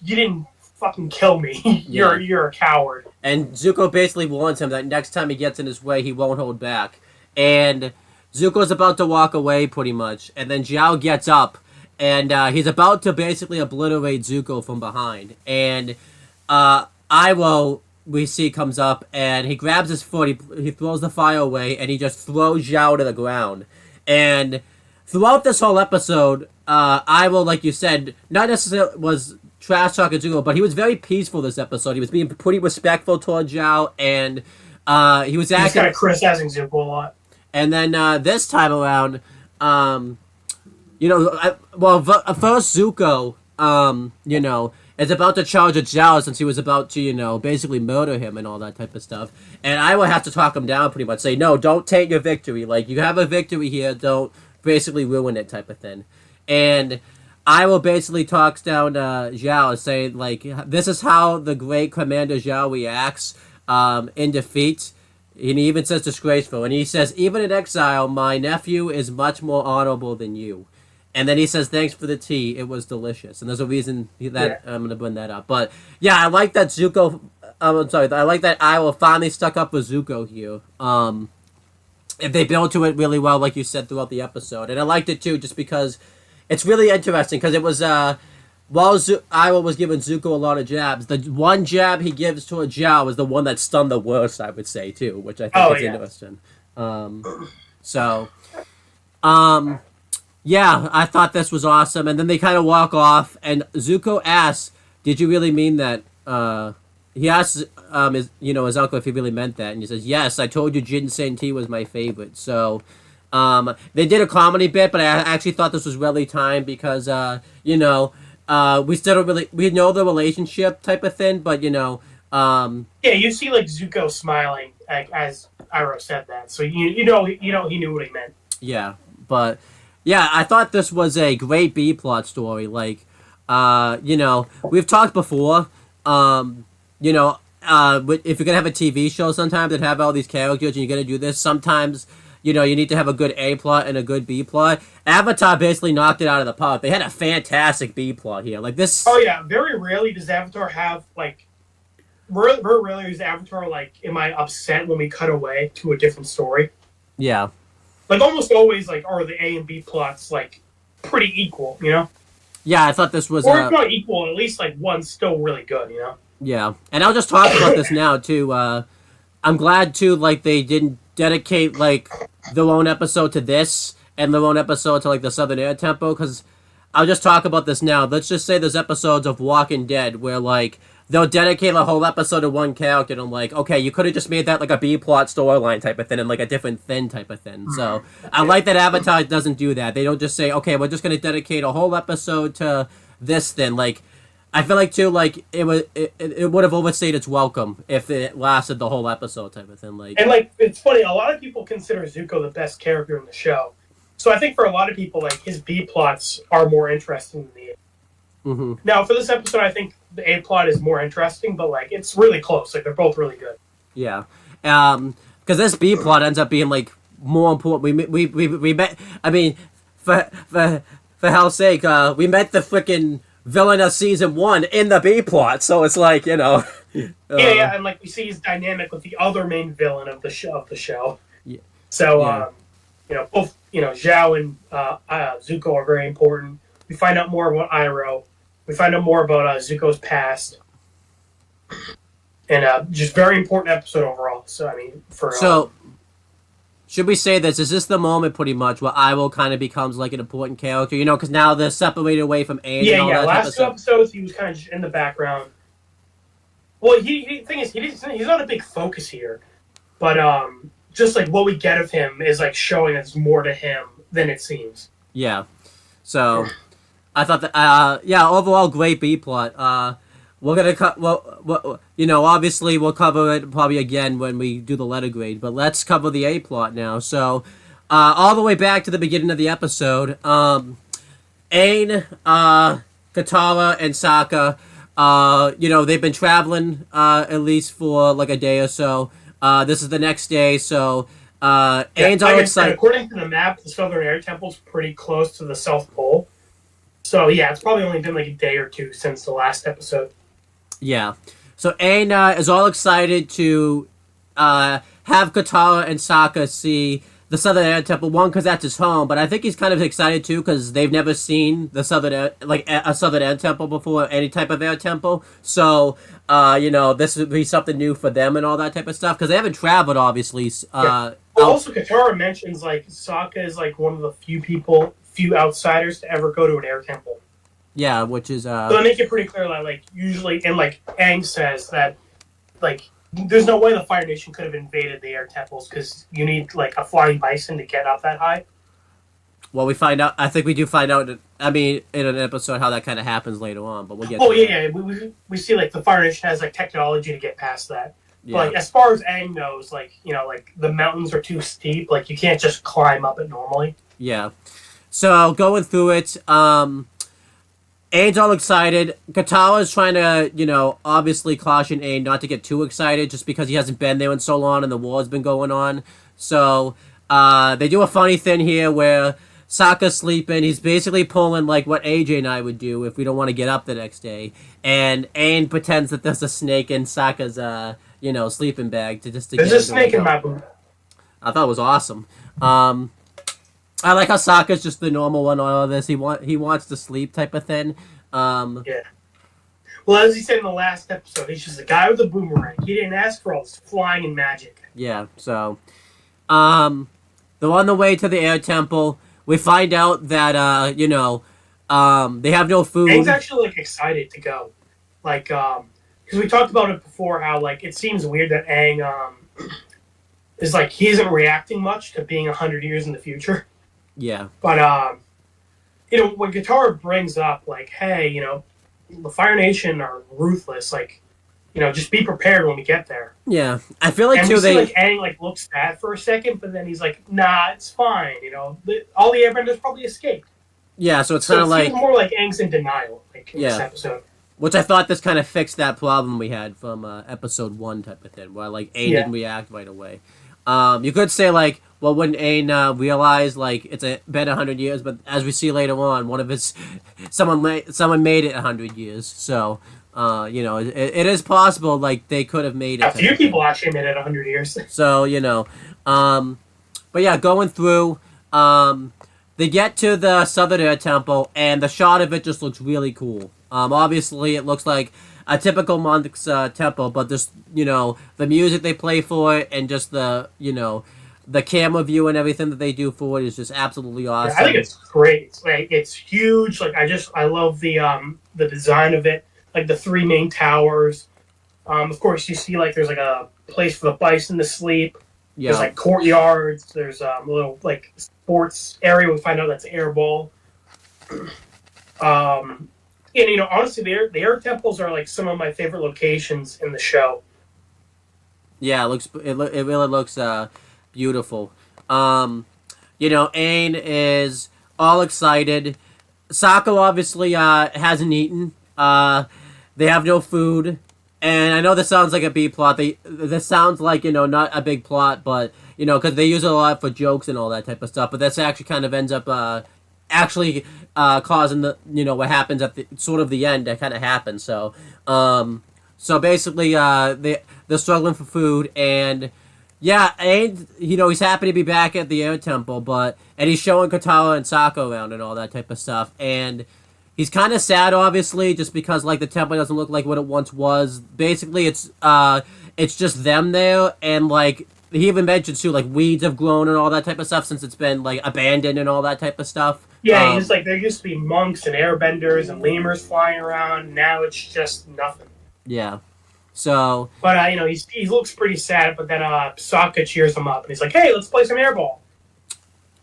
didn't fucking kill me. You're a coward." And Zuko basically warns him that next time he gets in his way, he won't hold back. And Zuko's about to walk away, pretty much. And then Zhao gets up, and he's about to basically obliterate Zuko from behind. And Iwo, we see, comes up, and he grabs his foot, he throws the fire away, and he just throws Zhao to the ground. And throughout this whole episode, Iwo, like you said, not necessarily was trash talking Zuko, but he was very peaceful this episode. He was being pretty respectful toward Zhao, and he was kind of criticizing Zuko a lot. And then this time around, first Zuko, is about to charge at Zhao since he was about to, basically murder him and all that type of stuff. And I will have to talk him down pretty much. Say, no, don't take your victory. Like, you have a victory here, don't basically ruin it type of thing. And I will basically talks down Zhao saying, like, this is how the great Commander Zhao reacts in defeat. And he even says disgraceful. And he says, even in exile, my nephew is much more honorable than you. And then he says, thanks for the tea. It was delicious. And there's a reason that I'm going to bring that up. But, yeah, I like that Zuko... I like that Iowa finally stuck up with Zuko here. They built to it really well, like you said, throughout the episode. And I liked it, too, just because it's really interesting. Because it was... while Iowa was giving Zuko a lot of jabs, the one jab he gives to a Zhao is the one that stunned the worst, I would say, too. Which I think is interesting. Yeah, I thought this was awesome. And then they kind of walk off, and Zuko asks, did you really mean that? He asks his uncle if he really meant that, and he says, yes, I told you ginseng tea was my favorite. So they did a comedy bit, but I actually thought this was really timed because, we still don't really... We know the relationship type of thing, but, yeah, you see, like, Zuko smiling as Iroh said that. So, he knew what he meant. Yeah, but... Yeah, I thought this was a great B-plot story. Like, we've talked before, if you're going to have a TV show sometimes that have all these characters and you're going to do this, sometimes, you need to have a good A-plot and a good B-plot. Avatar basically knocked it out of the park. They had a fantastic B-plot here. Like, this... Oh, yeah. Very rarely does Avatar have, like... Very rarely is Avatar, like, am I upset when we cut away to a different story? Yeah. Like, almost always, like, are the A and B plots, like, pretty equal, Yeah, I thought this was... Or if not equal, at least, like, one's still really good, Yeah, and I'll just talk about this now, too. I'm glad, too, like, they didn't dedicate, like, their own episode to this and their own episode to, like, the Southern Air Temple, because I'll just talk about this now. Let's just say there's episodes of Walking Dead where, like, they'll dedicate a whole episode to one character, and I'm like, okay, you could have just made that like a B-plot storyline type of thing and like a different thing type of thing. So I like that Avatar doesn't do that. They don't just say, okay, we're just going to dedicate a whole episode to this thing. Like, I feel like, too, like, it would have overstayed its welcome if it lasted the whole episode type of thing. Like, and, like, it's funny, a lot of people consider Zuko the best character in the show. So I think for a lot of people, like, his B-plots are more interesting than the A. Mm-hmm. Now, for this episode, I think the A-plot is more interesting, but, like, it's really close. Like, they're both really good. Yeah. Because this B-plot ends up being, like, more important. We met... I mean, for hell's sake, we met the freaking villain of season 1 in the B-plot, so it's like, yeah, and, like, we see his dynamic with the other main villain of the show. Yeah. So, both, Zhao and Zuko are very important. We find out more about Iroh. We find out more about Zuko's past. And just very important episode overall. So, I mean, should we say this? Is this the moment, pretty much, where Iroh kind of becomes, like, an important character? Because now they're separated away from Aang and all that last two episodes, he was kind of just in the background. Well, the thing is, he's not a big focus here. But, just, like, what we get of him is, like, showing us more to him than it seems. Yeah. So... I thought that, overall great B-plot. We're gonna obviously we'll cover it probably again when we do the letter grade, but let's cover the A-plot now. So, all the way back to the beginning of the episode, Aang, Katara, and Sokka, they've been traveling, at least for, like, a day or so. This is the next day, so, Aang's all excited. According to the map, the Southern Air Temple's pretty close to the South Pole. So, yeah, it's probably only been like a day or two since the last episode. Yeah. So, Aang is all excited to have Katara and Sokka see the Southern Air Temple. One, because that's his home, but I think he's kind of excited too because they've never seen the Southern Air, like a Southern Air Temple before, any type of air temple. So, this would be something new for them and all that type of stuff because they haven't traveled, obviously. Well, also, Katara mentions like Sokka is like one of the few outsiders to ever go to an air temple. Yeah, which is So they make it pretty clear that like usually, and like Aang says that like. There's no way the Fire Nation could have invaded the air temples because you need like a flying bison to get up that high. Well, we find out. I think we do find out. I mean, in an episode, how that kind of happens later on. But we'll get. We see like the Fire Nation has like technology to get past that. Yeah. But like as far as Aang knows, like like the mountains are too steep. Like you can't just climb up it normally. Yeah. So going through it, Aang's all excited. Katara's trying to, obviously caution Aang not to get too excited just because he hasn't been there in so long and the war's been going on. So, they do a funny thing here where Sokka's sleeping. He's basically pulling, like, what AJ and I would do if we don't want to get up the next day. And Aang pretends that there's a snake in Sokka's, sleeping bag to get There's a snake in my boot. I thought it was awesome. I like how Sokka's just the normal one on all this. He wants to sleep type of thing. Yeah. Well, as he said in the last episode, he's just a guy with a boomerang. He didn't ask for all this flying and magic. Yeah. So, they're on the way to the air temple. We find out that they have no food. Aang's actually like excited to go, like because we talked about it before. How like it seems weird that Aang is like he isn't reacting much to being 100 years in the future. Yeah. But, when Katara brings up, like, hey, the Fire Nation are ruthless, like, just be prepared when we get there. Yeah. I feel like, and too, we see, like, Aang, like, looks bad for a second, but then he's like, nah, it's fine, all the Airbenders probably escaped. Yeah, so it's kind of like... It's more like Aang's in denial, like, in this episode. Which I thought this kind of fixed that problem we had from episode 1 type of thing, where, like, Aang didn't react right away. You could say, like, well, wouldn't Aang realize, like, it's been 100 years, but as we see later on, someone made it 100 years, so, it is possible, like, they could have made it. A few people actually made it 100 years. So, but yeah, going through, they get to the Southern Air Temple, and the shot of it just looks really cool. Obviously, it looks like a typical monk's temple, but just, the music they play for it, and just the camera view and everything that they do for it is just absolutely awesome. Yeah, I think it's great. Like, it's huge. Like, I love the design of it. Like, the 3 main towers. Of course, you see, like, there's, like, a place for the bison to sleep. Yeah. There's, like, courtyards. There's a little, like, sports area. We find out that's airball. And, honestly, the air temples are, like, some of my favorite locations in the show. Yeah, it really looks beautiful. Aang is all excited. Sokka obviously hasn't eaten. They have no food. And I know this sounds like a B plot. This sounds like, not a big plot, but, because they use it a lot for jokes and all that type of stuff. But this actually kind of ends up causing the, what happens at the sort of the end that kind of happens. So, basically, they're struggling for food, and and he's happy to be back at the Air Temple, and he's showing Katara and Sokka around and all that type of stuff, and he's kind of sad, obviously, just because like the temple doesn't look like what it once was. Basically, it's just them there, and like he even mentions too, like weeds have grown and all that type of stuff since it's been like abandoned and all that type of stuff. Yeah, he's like there used to be monks and airbenders and lemurs flying around. Now it's just nothing. Yeah. So. But he looks pretty sad. But then Sokka cheers him up and he's like, "Hey, let's play some airball."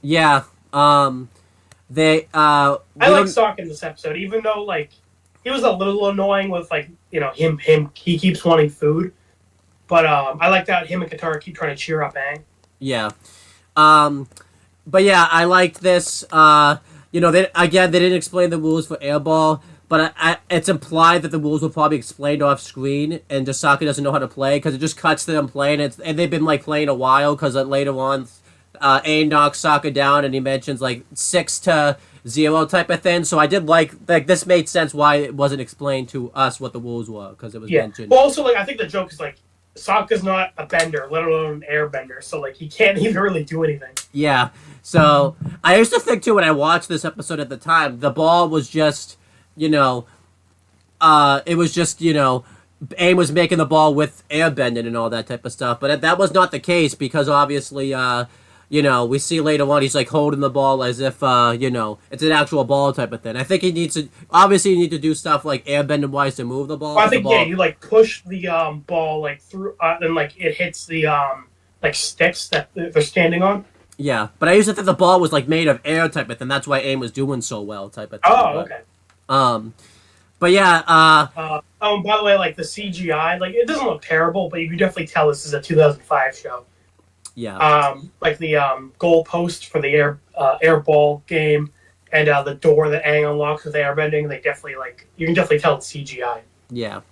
Yeah. I like Sokka in this episode, even though like he was a little annoying with like him. He keeps wanting food. But I like that him and Katara keep trying to cheer up Aang. Yeah. But yeah, I liked this. They didn't explain the rules for airball, but it's implied that the rules were probably explained off screen, and just Sokka doesn't know how to play because it just cuts to them playing. And they've been like playing a while because later on, Aang knocks Sokka down, and he mentions like 6-0 type of thing. So I did like this made sense why it wasn't explained to us what the rules were because it was mentioned. Well, also like I think the joke is like Sokka's not a bender, let alone an airbender, so like he can't even really do anything. Yeah. So I used to think too when I watched this episode at the time, the ball was just, you know, it was just, Aang was making the ball with airbending and all that type of stuff. But that was not the case because obviously, we see later on he's like holding the ball as if, it's an actual ball type of thing. I think he needs to, obviously, you need to do stuff like airbending wise to move the ball. I think, you like push the ball like through, and like it hits the like sticks that they're standing on. Yeah, but I used to think the ball was like made of air type of thing. That's why Aang was doing so well type of thing. Oh, okay. But yeah, by the way, like the CGI, like it doesn't look terrible, but you can definitely tell this is a 2005 show. Yeah. Like the goal post for the air ball game, and the door that Aang unlocks with airbending, they definitely you can definitely tell it's CGI. Yeah.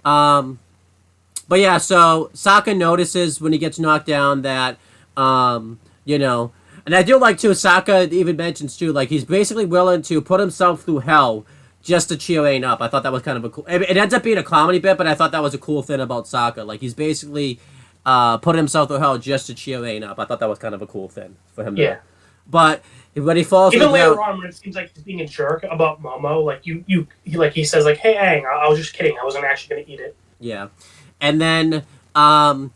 But yeah, so Sokka notices when he gets knocked down that, and I do like too, Sokka even mentions too, like he's basically willing to put himself through hell just to cheer Aang up. I thought that was kind of a cool, it ends up being a comedy bit, but I thought that was a cool thing about Sokka. Like he's basically put himself through hell just to cheer Aang up. I thought that was kind of a cool thing for him to do. But when he falls even later on, when it seems like he's being a jerk about Momo, like he says like, "Hey Aang, I was just kidding. I wasn't actually going to eat it." Yeah, and then Sokka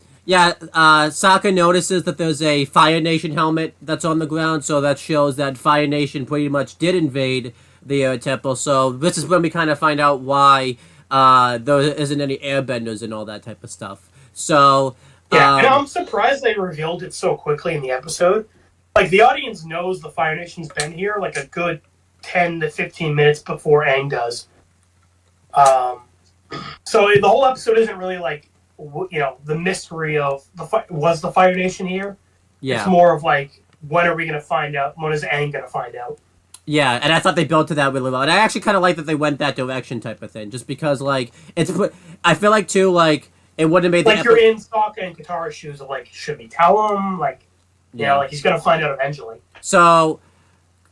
notices that there's a Fire Nation helmet that's on the ground, so that shows that Fire Nation pretty much did invade the Air Temple. So this is when we kind of find out why there isn't any airbenders and all that type of stuff. So yeah, and I'm surprised they revealed it so quickly in the episode. Like the audience knows the Fire Nation's been here like a good 10 to 15 minutes before Aang does. So the whole episode isn't really like the mystery of was the Fire Nation here. Yeah, it's more of like when are we going to find out? When is Aang going to find out? Yeah, and I thought they built to that really well. And I actually kind of like that they went that direction type of thing, just because like I feel like too like it wouldn't have made like you're in Sokka and Katara's shoes of like should we tell him like. Yeah, like he's gonna find out eventually. So,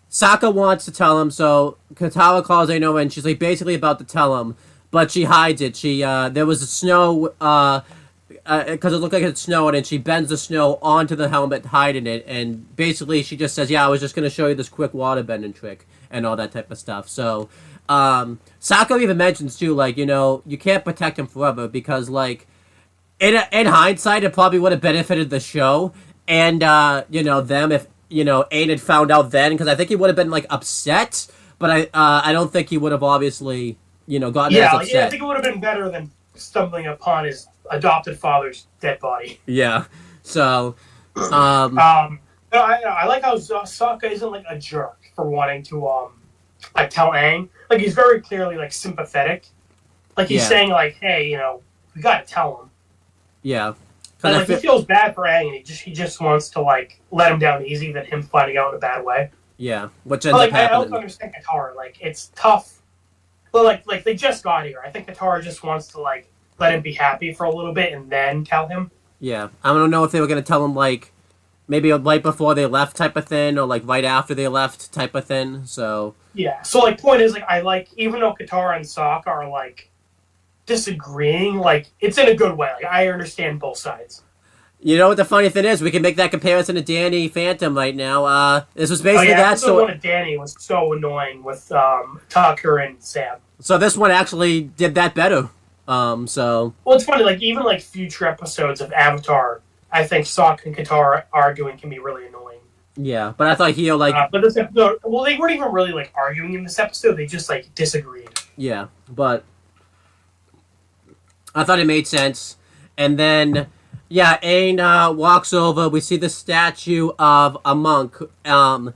Sokka wants to tell him. So Katara calls Aino and she's like basically about to tell him, but she hides it. She there was a snow because it looked like it's snowing, and she bends the snow onto the helmet, hiding it. And basically, she just says, "Yeah, I was just gonna show you this quick water bending trick and all that type of stuff." So, Sokka even mentions too, like you can't protect him forever because like in hindsight, it probably would have benefited the show. And, them if, Aang had found out then, because I think he would have been, like, upset, but I don't think he would have obviously, gotten as upset. Yeah, I think it would have been better than stumbling upon his adopted father's dead body. Yeah, so, I like how Sokka isn't, like, a jerk for wanting to, tell Aang. Like, he's very clearly, like, sympathetic. Like, he's saying, like, hey, we gotta tell him. Yeah. Like, he feels bad for Aang, and he just wants to like let him down easy than him finding out in a bad way. Yeah, which ends up happening. I also understand Katara. Like it's tough, but like they just got here. I think Katara just wants to like let him be happy for a little bit and then tell him. Yeah, I don't know if they were gonna tell him like maybe right before they left type of thing, or like right after they left type of thing. So yeah, so like point is like I like even though Katara and Sokka are like disagreeing, like it's in a good way. Like I understand both sides. You know what the funny thing is? We can make that comparison to Danny Phantom right now. This was basically that. So one of Danny was so annoying with Tucker and Sam. So this one actually did that better. Well, it's funny. Like even like future episodes of Avatar, I think Sokka and Katara arguing can be really annoying. Yeah, but I thought he like. But this episode, well, they weren't even really like arguing in this episode. They just like disagreed. Yeah, but I thought it made sense, and then. Yeah, Aang walks over. We see the statue of a monk. I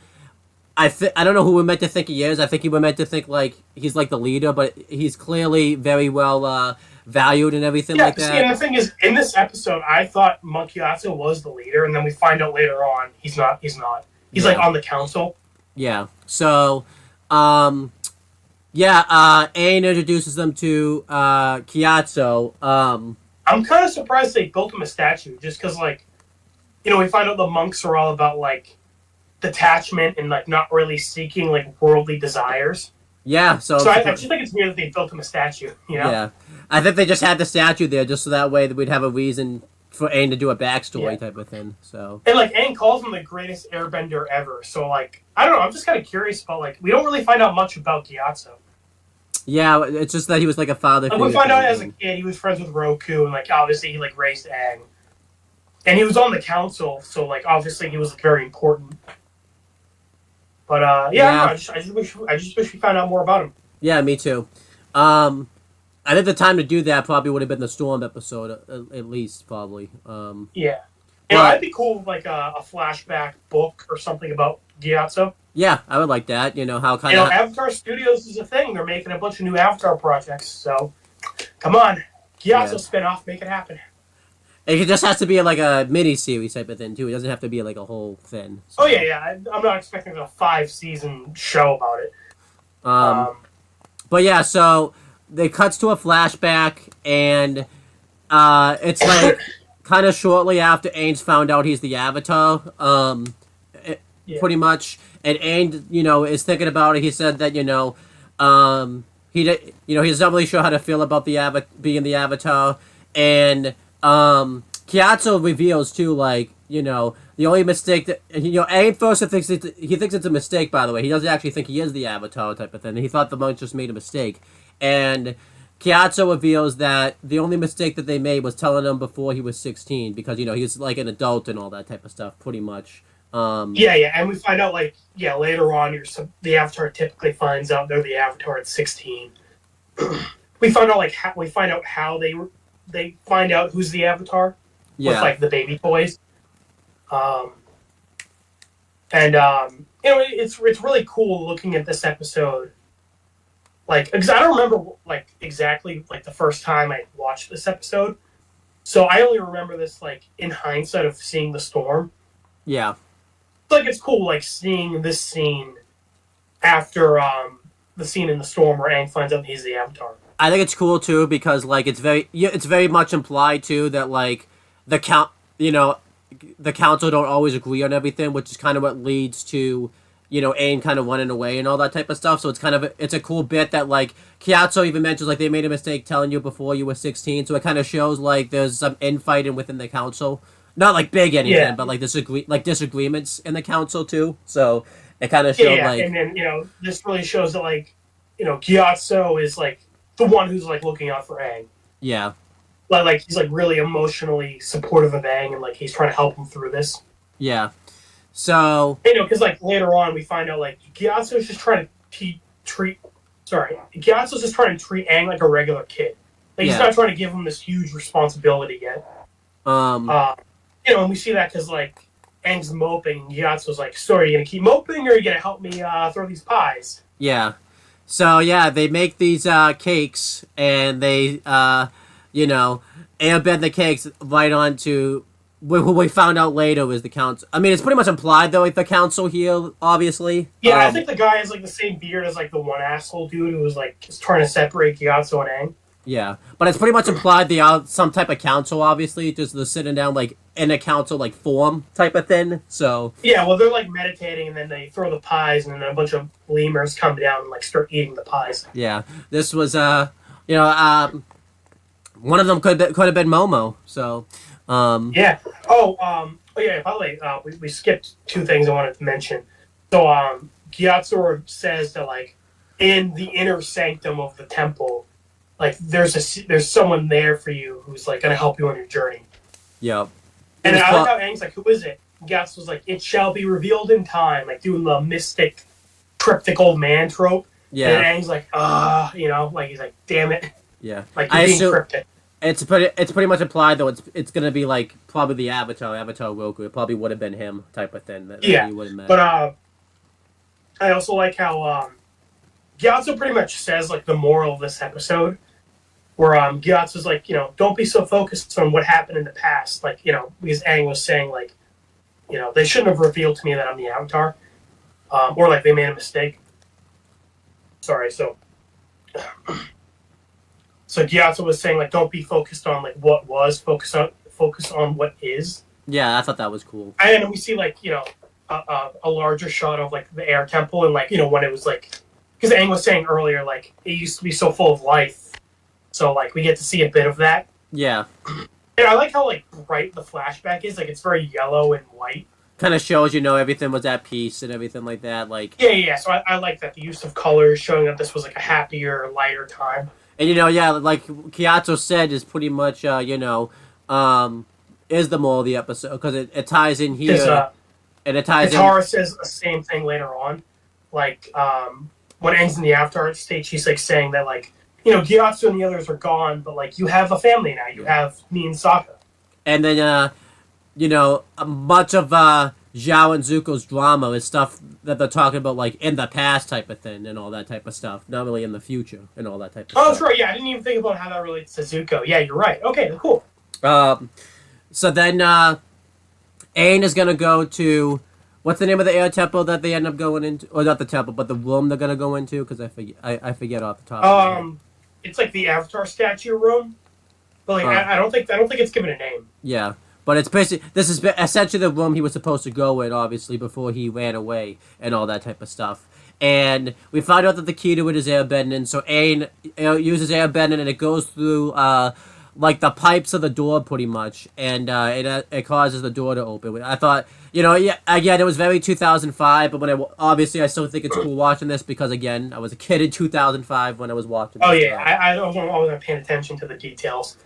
don't know who we're meant to think he is. I think we're meant to think like he's like the leader, but he's clearly very well valued and everything like that. And the thing is, in this episode, I thought Monk Gyatso was the leader, and then we find out later on he's not. He's like on the council. Yeah. So, Aang introduces them to Gyatso. I'm kind of surprised they built him a statue, just because, like, we find out the monks are all about, like, detachment and, like, not really seeking, like, worldly desires. Yeah, so I just think it's weird that they built him a statue. You know? Yeah, I think they just had the statue there just so that way that we'd have a reason for Aang to do a backstory type of thing. So and like Aang calls him the greatest Airbender ever. So like I don't know. I'm just kind of curious about like we don't really find out much about Gyatso. yeah, it's just that he was like a father. Like, we find out as a kid he was friends with Roku, and like obviously he like raised Aang, and he was on the council, so like obviously he was like, very important. But I just wish we found out more about him. Yeah, me too. I think the time to do that probably would have been the Storm episode, at least probably. Yeah, it'd be cool like a flashback book or something about Gyatso. Yeah, I would like that. You know how kind of Avatar Studios is a thing. They're making a bunch of new Avatar projects. So, come on, Gyatso spinoff, make it happen. It just has to be like a mini series type of thing too. It doesn't have to be like a whole thing. So. Oh yeah. I'm not expecting a 5-season show about it. But yeah, so they cuts to a flashback, and it's like kind of shortly after Aang's found out he's the Avatar. Pretty much. And Aang, is thinking about it. He said that, he's not really sure how to feel about being the Avatar. And Gyatso reveals, too, like, the only mistake that... Aang first thinks it's a mistake, by the way. He doesn't actually think he is the Avatar type of thing. He thought the monks just made a mistake. And Gyatso reveals that the only mistake that they made was telling him before he was 16. Because, he was, like, an adult and all that type of stuff, pretty much. And we find out later on the Avatar typically finds out they're the Avatar at 16. we find out how they find out who's the Avatar with like the baby toys. It's really cool looking at this episode. Like, because I don't remember like exactly like the first time I watched this episode, so I only remember this like in hindsight of seeing the storm. Yeah. Like it's cool, like seeing this scene after the scene in the storm where Aang finds out he's the Avatar. I think it's cool too because like it's very much implied too that like the council don't always agree on everything, which is kind of what leads to Aang kind of running away and all that type of stuff. So it's a cool bit that like Gyatso even mentions like they made a mistake telling you before you were 16. So it kind of shows like there's some infighting within the council. Not like big anything, but like disagreements in the council too. So it kind of showed like, and then this really shows that like Gyatso is like the one who's like looking out for Aang. Yeah, like he's like really emotionally supportive of Aang, and like he's trying to help him through this. Yeah, so because like later on we find out like Gyatso's just trying to treat Aang like a regular kid. Like he's not trying to give him this huge responsibility yet. And we see that because, like, Aang's moping, and Gyatso's like, so are you going to keep moping, or are you going to help me throw these pies? Yeah. So, yeah, they make these cakes, and they, airbend the cakes right onto who we found out later was the council. I mean, it's pretty much implied, though, like, the council here, obviously. Yeah, I think the guy has, like, the same beard as, like, the one asshole dude who was, like, just trying to separate Gyatso and Aang. Yeah, but it's pretty much implied some type of council, obviously, just the sitting down, like, in a council, like, form type of thing, so... Yeah, well, they're, like, meditating, and then they throw the pies, and then a bunch of lemurs come down and, like, start eating the pies. Yeah, this was, one of them could have been Momo, so... Yeah. By the way, we skipped two things I wanted to mention. So, Gyatso says that, like, in the inner sanctum of the temple... Like there's someone there for you who's like gonna help you on your journey. Yeah. And I like how Aang's like, who is it? Gyatso was like, it shall be revealed in time, like doing the mystic, cryptic old man trope. Yeah. And Aang's like, like he's like, damn it. Yeah. Like you're being cryptic. It's pretty much implied though. It's gonna be like probably the Avatar Roku. It probably would have been him type of thing. That you would have met. But I also like how Gyatso pretty much says like the moral of this episode. Where Gyatso's like, don't be so focused on what happened in the past. Like, because Aang was saying, like, they shouldn't have revealed to me that I'm the Avatar. Or, like, they made a mistake. Sorry, so Gyatso was saying, like, don't be focused on, like, what was. Focus on what is. Yeah, I thought that was cool. And we see, like, a larger shot of, like, the air temple and, like, when it was, like, because Aang was saying earlier, like, it used to be so full of life, so like we get to see a bit of that. Yeah. And I like how like bright the flashback is. Like it's very yellow and white. Kind of shows, everything was at peace and everything like that. Like Yeah. So I like that, the use of colors showing that this was like a happier, lighter time. And like Kyato said, is pretty much is the moral of the episode because it ties in here, and it ties Katara in. says the same thing later on, like when Aang's in the Avatar state, she's like saying that like Gyatso and the others are gone, but like you have a family now. You have me and Sokka. And then much of Zhao and Zuko's drama is stuff that they're talking about, like in the past type of thing and all that type of stuff, not really in the future and all that type of stuff. Oh, that's right. Yeah, I didn't even think about how that relates to Zuko. Yeah, you're right. Okay, cool. So then Aang is gonna go to, what's the name of the air temple that they end up going into, or not the temple, but the room they're gonna go into? Because I forget off the top. Of my head. It's like the Avatar statue room, but like I don't think it's given a name. Yeah. But it's basically, this is essentially the room he was supposed to go in, obviously, before he ran away and all that type of stuff. And we find out that the key to it is airbending. So Aang uses airbending, and it goes through like the pipes of the door, pretty much, and it causes the door to open. I thought, again, it was very 2005, but obviously I still think it's cool watching this because, again, I was a kid in 2005 when I was watching this. Oh yeah, I wasn't paying attention to the details,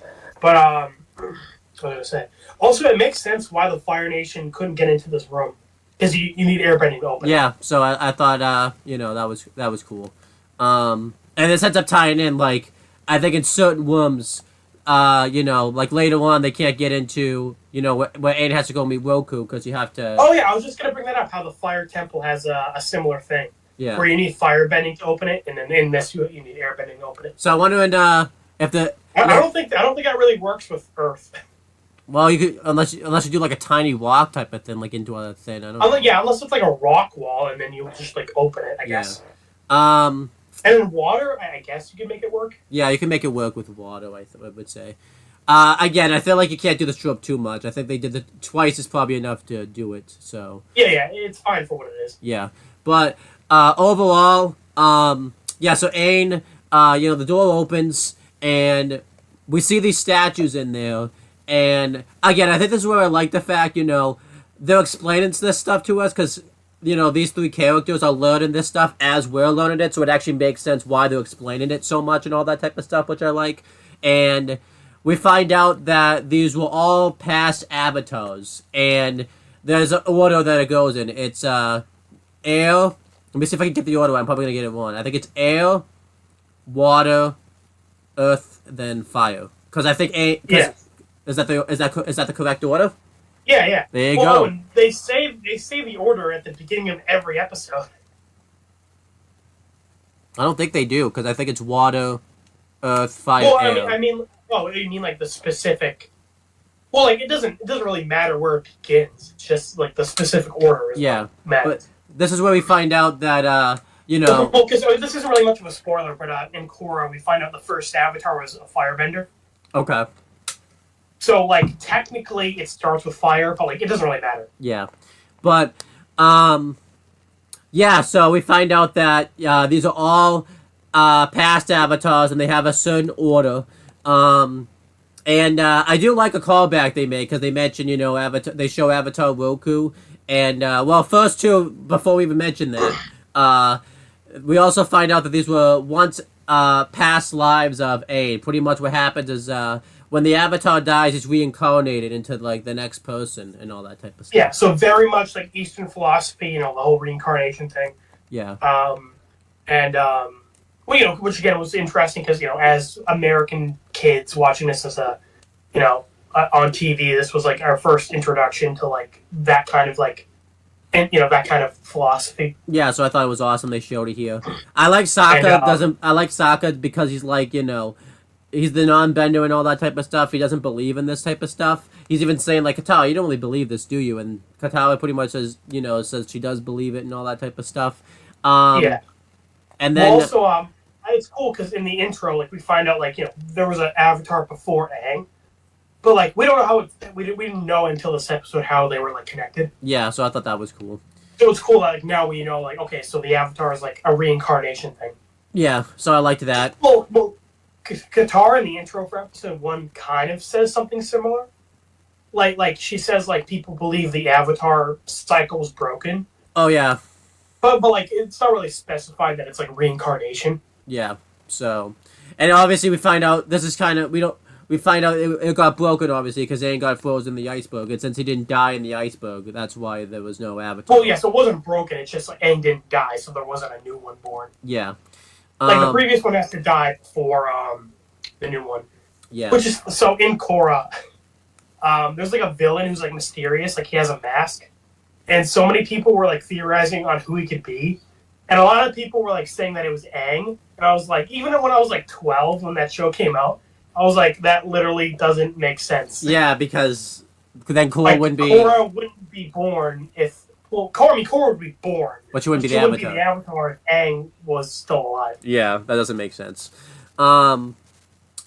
but what was I gonna say? Also, it makes sense why the Fire Nation couldn't get into this room, because you need airbending to open it. Yeah, so I thought that was cool, and this ends up tying in, like, I think in certain rooms, like later on they can't get into where Aang has to go meet Roku because you have to. Oh yeah, I was just gonna bring that up. How the Fire Temple has a similar thing. Yeah. Where you need firebending to open it, and then in this you need airbending to open it. So I'm wondering if the. I don't think that really works with Earth. Well, you could unless you do like a tiny walk type of thing, like into a thing. I don't know. Yeah, unless it's like a rock wall, and then you just like open it. I guess. And then water, I guess you can make it work. Yeah, you can make it work with water. I would say. Again, I feel like you can't do the trope too much. I think they did twice is probably enough to do it. So. Yeah, it's fine for what it is. Yeah, but overall, So Aang, the door opens and we see these statues in there. And again, I think this is where I like the fact, they're explaining this stuff to us because, these three characters are learning this stuff as we're learning it. So it actually makes sense why they're explaining it so much and all that type of stuff, which I like. And we find out that these were all past avatars. And there's an order that it goes in. It's air. Let me see if I can get the order. I'm probably going to get it wrong. I think it's air, water, earth, then fire. Because I think Is that the correct order? Yeah. There you go. And they say the order at the beginning of every episode. I don't think they do because I think it's water, earth, fire, air. I mean, you mean like the specific? Well, like it doesn't really matter where it begins. It's just like the specific order is what matters. But this is where we find out that Well, because this isn't really much of a spoiler, but in Korra we find out the first Avatar was a firebender. Okay. So, like, technically it starts with fire, but, like, it doesn't really matter. Yeah. But, so we find out that these are all past avatars, and they have a certain order. And I do like a callback they make, because they mention, they show Avatar Roku. And, first, too, before we even mention that, we also find out that these were once past lives of Aang. Pretty much what happens is... when the Avatar dies, he's reincarnated into, like, the next person and all that type of stuff. Yeah, so very much like Eastern philosophy, the whole reincarnation thing. Yeah. Which again was interesting because, as American kids watching this as on TV, this was, like, our first introduction to, like, that kind of, like, and, that kind of philosophy. Yeah, so I thought it was awesome they showed it here. I like Sokka, I like Sokka because he's, like, he's the non-bender and all that type of stuff. He doesn't believe in this type of stuff. He's even saying, like, Katara, you don't really believe this, do you? And Katara pretty much says she does believe it and all that type of stuff. Yeah. And then... also, it's cool because in the intro, like, we find out, like, there was an Avatar before Aang. But, like, we don't know how... We didn't know until this episode how they were, like, connected. Yeah, so I thought that was cool. So it's cool that like now we know like okay, so the Avatar is like a reincarnation thing. Yeah, so I liked that. Well, Qatar in the intro for episode 1 kind of says something similar. Like she says like people believe the Avatar cycle is broken, Oh yeah, but like it's not really specified that it's like reincarnation. yeah. So, and obviously we find out this is kind of we find out it got broken obviously because Aang got frozen in the iceberg, and since he didn't die in the iceberg, that's why there was no Avatar. Well, yeah, so it wasn't broken. It's just like Aang didn't die, so there wasn't a new one born. Yeah. Like the previous one has to die before the new one. Yeah. Which is so in Korra. There's like a villain who's like mysterious, like he has a mask, and so many people were like theorizing on who he could be, and a lot of people were like saying that it was Aang, and I was like, even when I was like 12 when that show came out, I was like, that literally doesn't make sense. Yeah, because then Korra like, wouldn't be. Korra wouldn't be born if Korra would be born, but she wouldn't be the Avatar. Avatar. Be the Avatar if Aang was still alive. Yeah, that doesn't make sense. But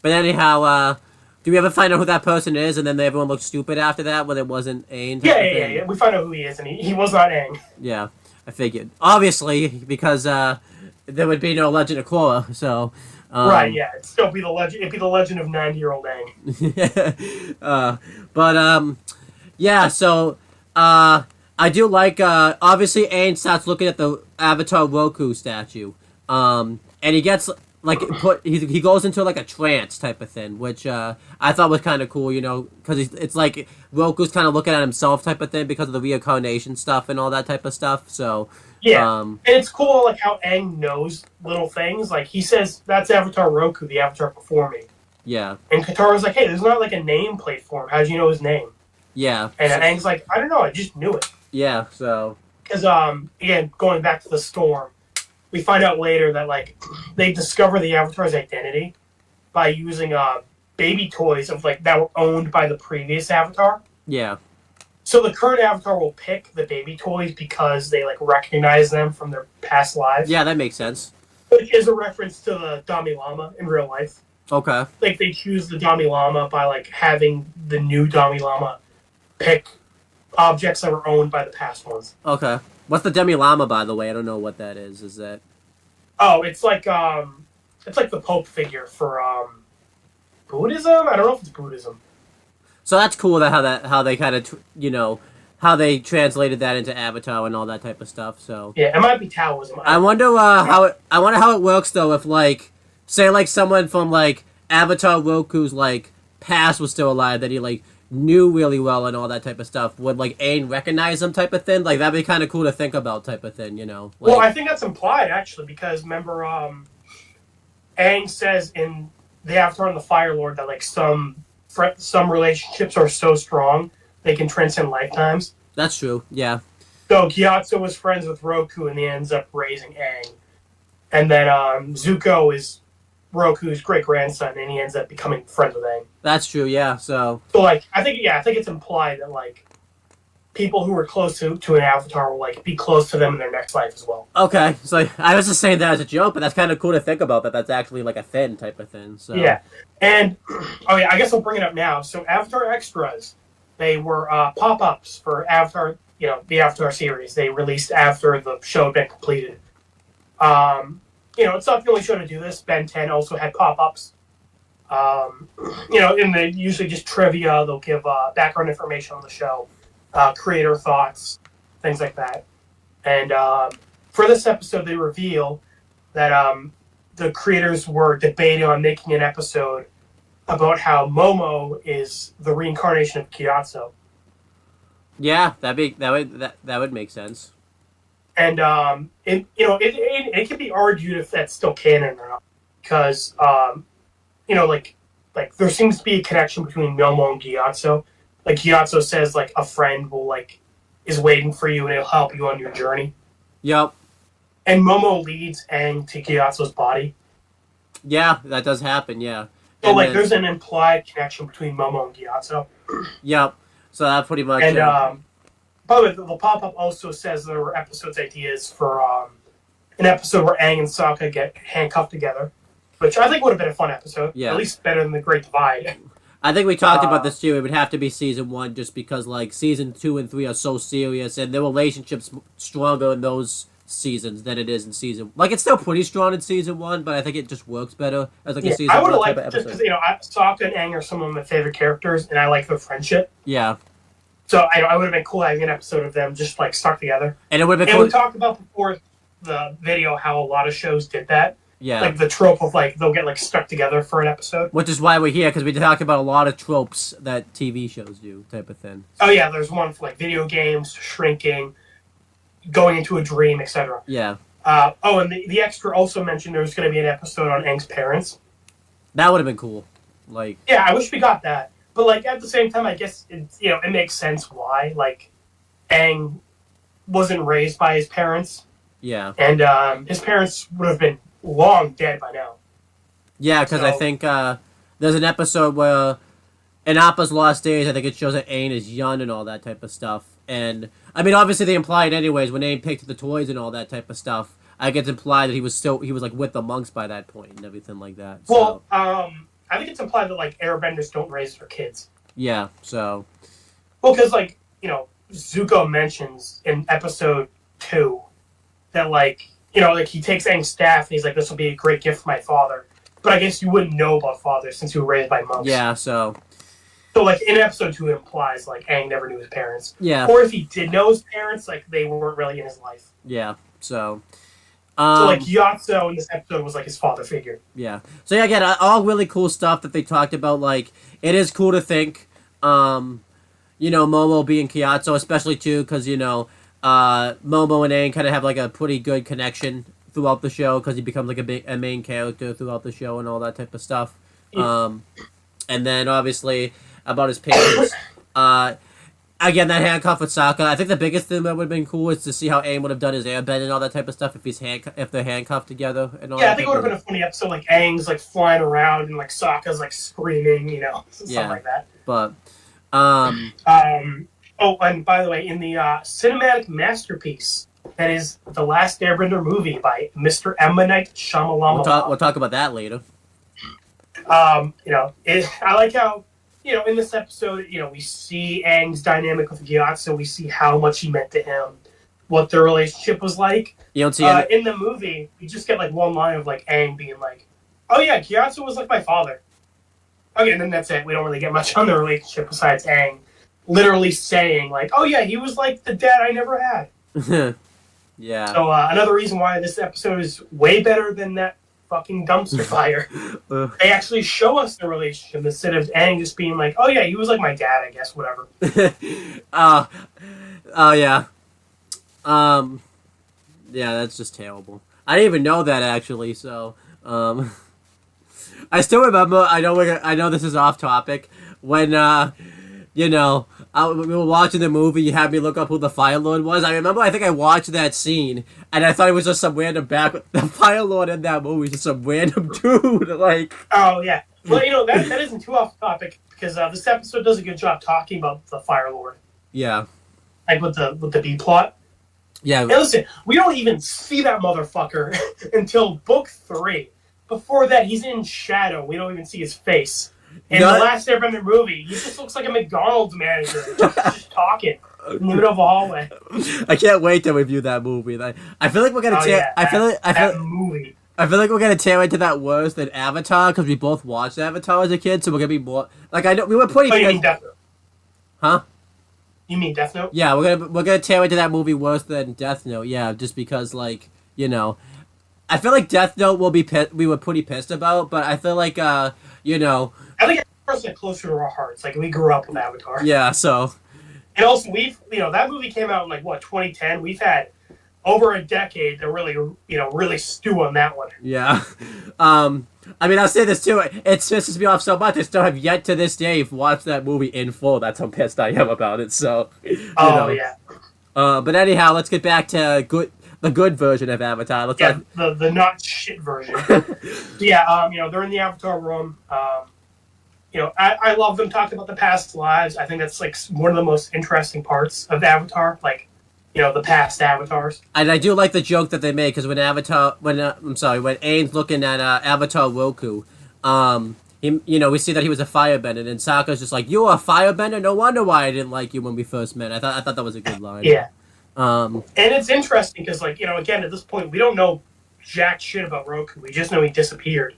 anyhow, do we ever find out who that person is, and then everyone looks stupid after that when it wasn't Aang? Yeah. We find out who he is, and he was not Aang. Yeah, I figured. Obviously, because there would be no Legend of Korra, so. Right, yeah, it'd still be the legend. It'd be the legend of 90-year-old Aang. Yeah. So, I do like. Obviously, Aang starts looking at the Avatar Roku statue, and he gets like he goes into like a trance type of thing, which I thought was kind of cool, because it's like Roku's kind of looking at himself type of thing because of the reincarnation stuff and all that type of stuff. So yeah, and it's cool like how Aang knows little things. Like he says, "That's Avatar Roku, the Avatar before me." Yeah, and Katara's like, "Hey, there's not like a nameplate for him. How'd you know his name?" Yeah, and Aang's like, "I don't know, I just knew it." Yeah, so because again, going back to the storm. We find out later that like they discover the Avatar's identity by using baby toys of like that were owned by the previous Avatar. Yeah. So the current Avatar will pick the baby toys because they like recognize them from their past lives. Yeah, that makes sense. Which is a reference to the Dalai Lama in real life. Okay. Like they choose the Dalai Lama by like having the new Dalai Lama pick objects that were owned by the past ones. Okay. What's the Demi Lama, by the way? I don't know what that is. Is that? Oh, it's like the Pope figure for Buddhism. I don't know if it's Buddhism. So that's cool that how they kind of how they translated that into Avatar and all that type of stuff. So yeah, it might be Taoism. I wonder how it works though. If like say like someone from like Avatar Roku's like past was still alive that he like knew really well and all that type of stuff, would like Aang recognize him type of thing? Like that'd be kind of cool to think about type of thing, Like, well, I think that's implied actually because remember, Aang says in the Avatar and the Fire Lord that like some relationships are so strong they can transcend lifetimes. That's true. Yeah. So Gyatso was friends with Roku and he ends up raising Aang, and then Zuko is Roku's great grandson, and he ends up becoming friends with Aang. That's true, yeah. So like, I think it's implied that like people who are close to an Avatar will like be close to them in their next life as well. Okay, so I was just saying that as a joke, but that's kind of cool to think about. That's actually like a thing type of thing. So yeah, and oh yeah, I guess I'll bring it up now. So Avatar extras, they were pop-ups for Avatar. The Avatar series they released after the show had been completed. It's not the only show to do this. Ben 10 also had pop-ups. In the usually just trivia, they'll give background information on the show, creator thoughts, things like that. And for this episode, they reveal that the creators were debating on making an episode about how Momo is the reincarnation of Gyatso. Yeah, that would make sense. And it can be argued if that's still canon or not, because like there seems to be a connection between Momo and Gyatso. Like Gyatso says, like a friend is waiting for you and it'll help you on your journey. Yep. And Momo leads Aang to Gyatso's body. Yeah, that does happen. Yeah. So there's an implied connection between Momo and Gyatso. Yep. So that pretty much. And by the way, the pop-up also says there were episodes ideas for an episode where Aang and Sokka get handcuffed together, which I think would have been a fun episode. Yeah. At least better than The Great Divide. I think we talked about this too. It would have to be season 1 just because like season 2 and 3 are so serious and their relationship's stronger in those seasons than it is in season. Like it's still pretty strong in season 1, but I think it just works better as like a season 1 I would have type of liked just episode. because Sokka and Aang are some of my favorite characters, and I like their friendship. Yeah. So I would have been cool having an episode of them just like stuck together. And it would have been And cool. we talked about before the video how a lot of shows did that. Yeah. Like the trope of like they'll get like stuck together for an episode. Which is why we're here, because we talk about a lot of tropes that TV shows do, type of thing. Oh yeah, there's one for like video games, shrinking, going into a dream, etc. Yeah. And the extra also mentioned there was going to be an episode on Aang's parents. That would have been cool. Like. Yeah, I wish we got that. But like at the same time, I guess it makes sense why like Aang wasn't raised by his parents. Yeah. And his parents would have been long dead by now. Yeah, because I think there's an episode where in Appa's Lost Days, I think it shows that Aang is young and all that type of stuff. And, I mean, obviously they imply it anyways, when Aang picked the toys and all that type of stuff, I get implied that he was like with the monks by that point and everything like that. Well, I think it's implied that like airbenders don't raise their kids. Yeah, so. Well, because like, Zuko mentions in episode 2 that like, like he takes Aang's staff and he's like, this will be a great gift for my father. But I guess you wouldn't know about father since you were raised by monks. Yeah, so. So like in episode 2 it implies like Aang never knew his parents. Yeah. Or if he did know his parents, like they weren't really in his life. Yeah, so. So like Gyatso in this episode was like his father figure. Yeah. So yeah, again, all really cool stuff that they talked about. Like, it is cool to think, Momo being Gyatso, especially too, because, Momo and Aang kind of have like a pretty good connection throughout the show because he becomes like a main character throughout the show and all that type of stuff. Yeah. And then obviously about his parents. Again, that handcuff with Sokka. I think the biggest thing that would have been cool is to see how Aang would have done his airbend and all that type of stuff if they're handcuffed together and all. Yeah, that I think it would have been a funny episode. Like Aang's like flying around and like Sokka's like screaming, something like that. But, Oh, and by the way, in the cinematic masterpiece that is the Last Airbender movie by Mr. M. Night Shyamalan. we'll talk about that later. I like how, in this episode, we see Aang's dynamic with Gyatso. We see how much he meant to him, what their relationship was like. You don't see in the movie, we just get like one line of like Aang being like, "Oh yeah, Gyatso was like my father." Okay, and then that's it. We don't really get much on the relationship besides Aang literally saying like, "Oh yeah, he was like the dad I never had." Yeah. So another reason why this episode is way better than that fucking dumpster fire. They actually show us the relationship instead of Aang just being like, "Oh yeah, he was like my dad, I guess, whatever." Yeah. Yeah, that's just terrible. I didn't even know that actually. So, I still remember. I know this is off topic. When we were watching the movie, you had me look up who the Fire Lord was. I remember. I think I watched that scene, and I thought it was just some random the Fire Lord in that movie is just some random dude. Like. Oh yeah. Well, that isn't too off topic because this episode does a good job talking about the Fire Lord. Yeah. Like with the B plot. Yeah. And listen, we don't even see that motherfucker until book 3. Before that, he's in shadow. We don't even see his face. In the Last Airbender movie, he just looks like a McDonald's manager, just talking in the middle of a hallway. I can't wait to review that movie. I feel like we're gonna tear. I feel like we're gonna tear into that worse than Avatar because we both watched Avatar as a kid, so we're gonna be more like I know we were pretty. Oh, you mean Death Note? Huh? You mean Death Note? Yeah, we're gonna tear into that movie worse than Death Note. Yeah, just because I feel like Death Note we were pretty pissed about, but I feel like I think it's personally closer to our hearts. Like we grew up with Avatar. Yeah, so. And also that movie came out in 2010. We've had over a decade to really stew on that one. Yeah. I mean, I'll say this too. It pisses me off so much. I still have yet to this day watched that movie in full. That's how pissed I am about it. So. Yeah. But anyhow, let's get back to the good version of Avatar. The not shit version. Yeah. They're in the Avatar room. I love them talking about the past lives. I think that's one of the most interesting parts of Avatar. The past avatars. And I do like the joke that they made because when Aang's looking at Avatar Roku, we see that he was a firebender, and Sokka's just like, "You're a firebender? No wonder why I didn't like you when we first met." I thought that was a good line. Yeah. Um, And it's interesting because, like, again, at this point, we don't know jack shit about Roku. We just know he disappeared.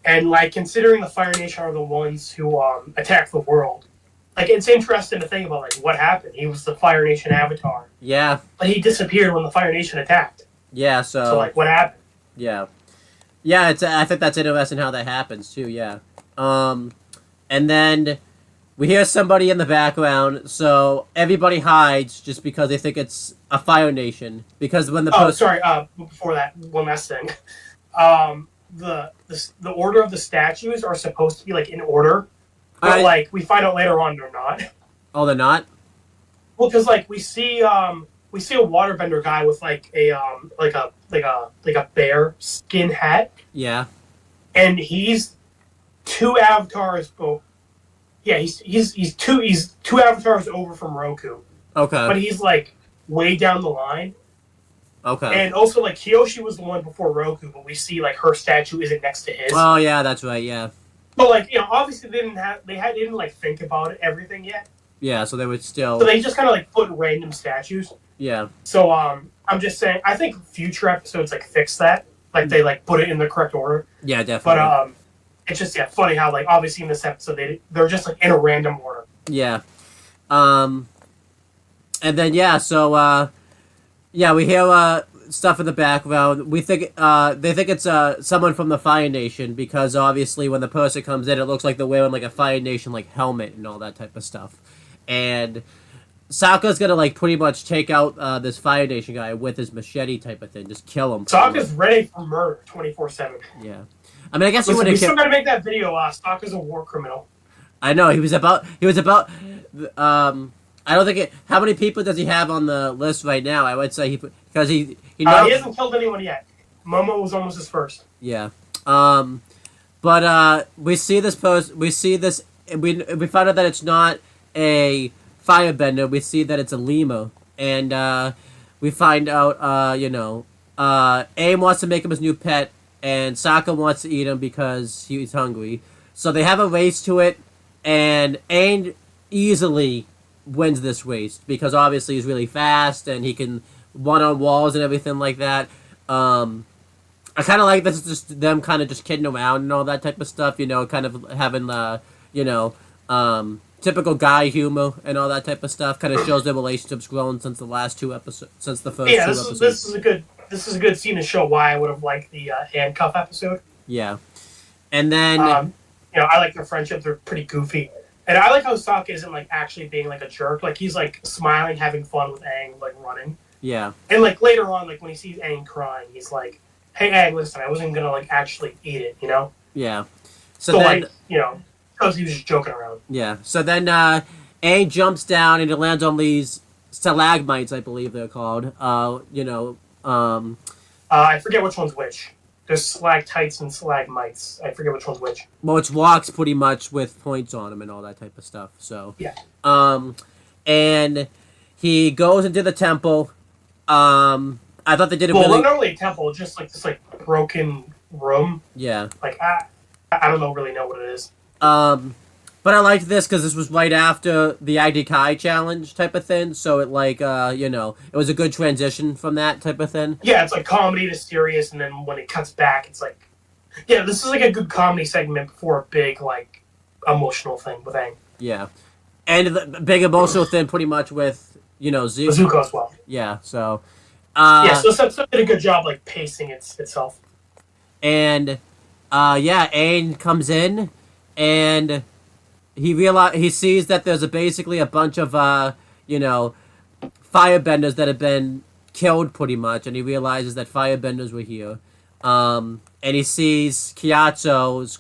And, like, considering the Fire Nation are the ones who attacked the world, like, it's interesting to think about, like, what happened. He was the Fire Nation avatar. yeah, But he disappeared when the Fire Nation attacked. yeah. So, like, what happened? Yeah. Yeah, I think that's interesting how that happens too. Yeah. And then we hear somebody in the background, so everybody hides just because they think it's a Fire Nation. Because when the sorry. Before that, one last thing. The order of the statues are supposed to be like in order, but like we find out later on they're not. Oh, they're not. Well, because like we see a waterbender guy with like a bear skin hat. Yeah. And he's two avatars. Oh, yeah, he's two avatars over from Roku. Okay. But he's like way down the line. Okay. And also, like, Kyoshi was the one before Roku, but we see, like, her statue isn't next to his. Oh, yeah, that's right, yeah. But, like, obviously they didn't, like, think about everything yet. Yeah, so they would still... So they just kind of, like, put random statues. Yeah. So, I'm just saying, I think future episodes, like, fix that. Like, they, like, put it in the correct order. Yeah, definitely. But, it's just, funny how, like, obviously in this episode, they're just, like, in a random order. Yeah. And then, yeah, so, yeah, we hear stuff in the background. We think they think it's someone from the Fire Nation because obviously when the person comes in, it looks like they're wearing like a Fire Nation like helmet and all that type of stuff. And Sokka's gonna like pretty much take out this Fire Nation guy with his machete type of thing, just kill him. Sokka's ready for murder 24/7. Yeah, I mean, I guess he Listen, would have. We still gotta make that video. Sokka's a war criminal. I know he was about. I don't think it. How many people does he have on the list right now? I would say because he hasn't killed anyone yet. Momo was almost his first. Yeah. But we see this post. We see this. We found out that it's not a firebender. We see that it's a lemur, and we find out. Aim wants to make him his new pet, and Sokka wants to eat him because he's hungry. So they have a race to it, and Aang easily wins this race because obviously he's really fast and he can run on walls and everything like that. I kind of like this is just them kind of just kidding around and all that type of stuff, kind of having typical guy humor and all that type of stuff. Kind of shows their relationships grown since the last two episodes, since the first two episodes. This is a good scene to show why I would have liked the handcuff episode. Yeah, and then I like their friendship. They're pretty goofy. And I like how Sokka isn't, like, actually being, like, a jerk. Like, he's, like, smiling, having fun with Aang, like, running. Yeah. And, like, later on, like, when he sees Aang crying, he's like, hey, Aang, listen, I wasn't gonna, like, actually eat it, Yeah. So then, like, because he was just joking around. Yeah. So then Aang jumps down and it lands on these stalagmites, I believe they're called. I forget which one's which. There's stalactites and stalagmites. I forget which one's which. Well, it's rocks pretty much with points on them and all that type of stuff. So yeah. And he goes into the temple. I thought they did not only a temple, just like this like broken room. Yeah. Like I don't really know what it is. But I liked this because this was right after the ID Kai challenge type of thing, so it it was a good transition from that type of thing. Yeah, it's like comedy to serious, and then when it cuts back, it's like, yeah, this is like a good comedy segment before a big like emotional thing with Aang. Yeah, and the big emotional thing pretty much with Zuko. Zuko as well. Yeah, so. So this episode did a good job like pacing itself. And Aang comes in and. He sees that there's basically a bunch of firebenders that have been killed pretty much, and he realizes that firebenders were here. And he sees Kyatso's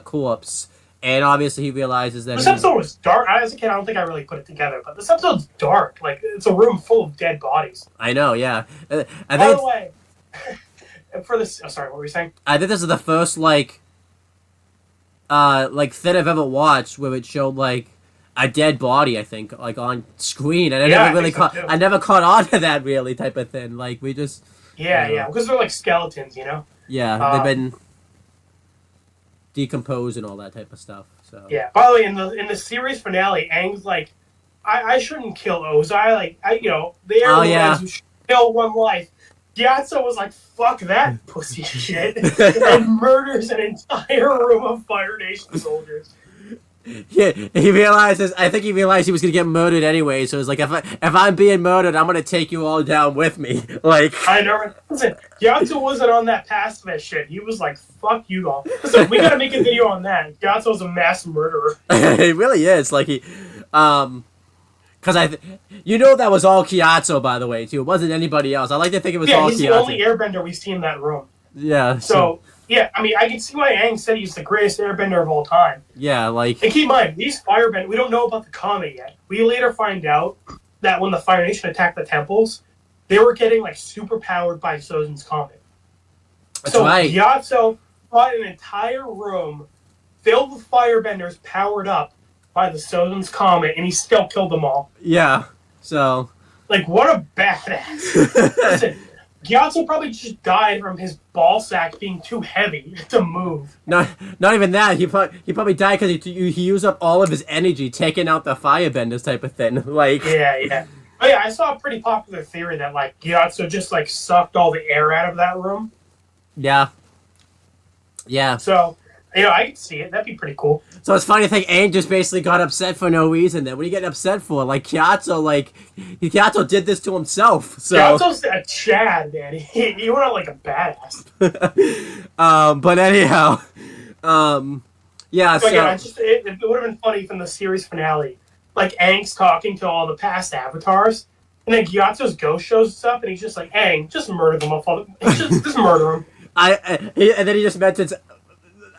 corpse, and obviously he realizes that this episode was dark. As a kid, I don't think I really put it together, but this episode's dark. Like it's a room full of dead bodies. I know, yeah. By the way, for this, sorry, what were you saying? I think this is the first thing I've ever watched where it showed like a dead body, I think, like on screen, and I never caught on to that really type of thing. Like we just because they're like skeletons, Yeah, they've been decompose and all that type of stuff. So Yeah. By the way, in the series finale, Aang's like, I shouldn't kill Ozai. Like, they are the ones who should kill one life. Gyatso was like, fuck that pussy shit, and murders an entire room of Fire Nation soldiers. Yeah, he realizes. I think he realized he was gonna get murdered anyway. So it's like, if I'm being murdered, I'm gonna take you all down with me. Like, I know. Listen, Gyatso wasn't on that pacifist shit. He was like, "Fuck you all." Listen, we gotta make a video on that. Gyatso's a mass murderer. He really is. Like because that was all Gyatso, by the way, too. It wasn't anybody else. I like to think it was all Gyatso. Yeah, he's the only Airbender we see in that room. Yeah. So yeah, I mean, I can see why Aang said he's the greatest Airbender of all time. Yeah, like... And keep in mind, these Firebenders, we don't know about the comet yet. We later find out that when the Fire Nation attacked the temples, they were getting, like, super powered by Sozin's comet. That's right. Gyatso fought an entire room filled with Firebenders powered up by the Sozin's comet, and he still killed them all. Yeah, so... Like, what a badass. Listen... Gyatso probably just died from his ball sack being too heavy to move. Not even that. He probably died because he used up all of his energy taking out the firebenders type of thing. Like Yeah. Oh yeah, I saw a pretty popular theory that like Gyatso just like sucked all the air out of that room. Yeah. So I can see it. That'd be pretty cool. So it's funny to think Aang just basically got upset for no reason. Then what are you getting upset for? Like Gyatso did this to himself. So Gyatso's a Chad, man. He went out like a badass. But anyhow, yeah. So so yeah, it would have been funny from the series finale, like Aang's talking to all the past avatars, and then Gyatso's ghost shows up, and he's just like, Aang, just murder them, just murder them. And then he just mentions.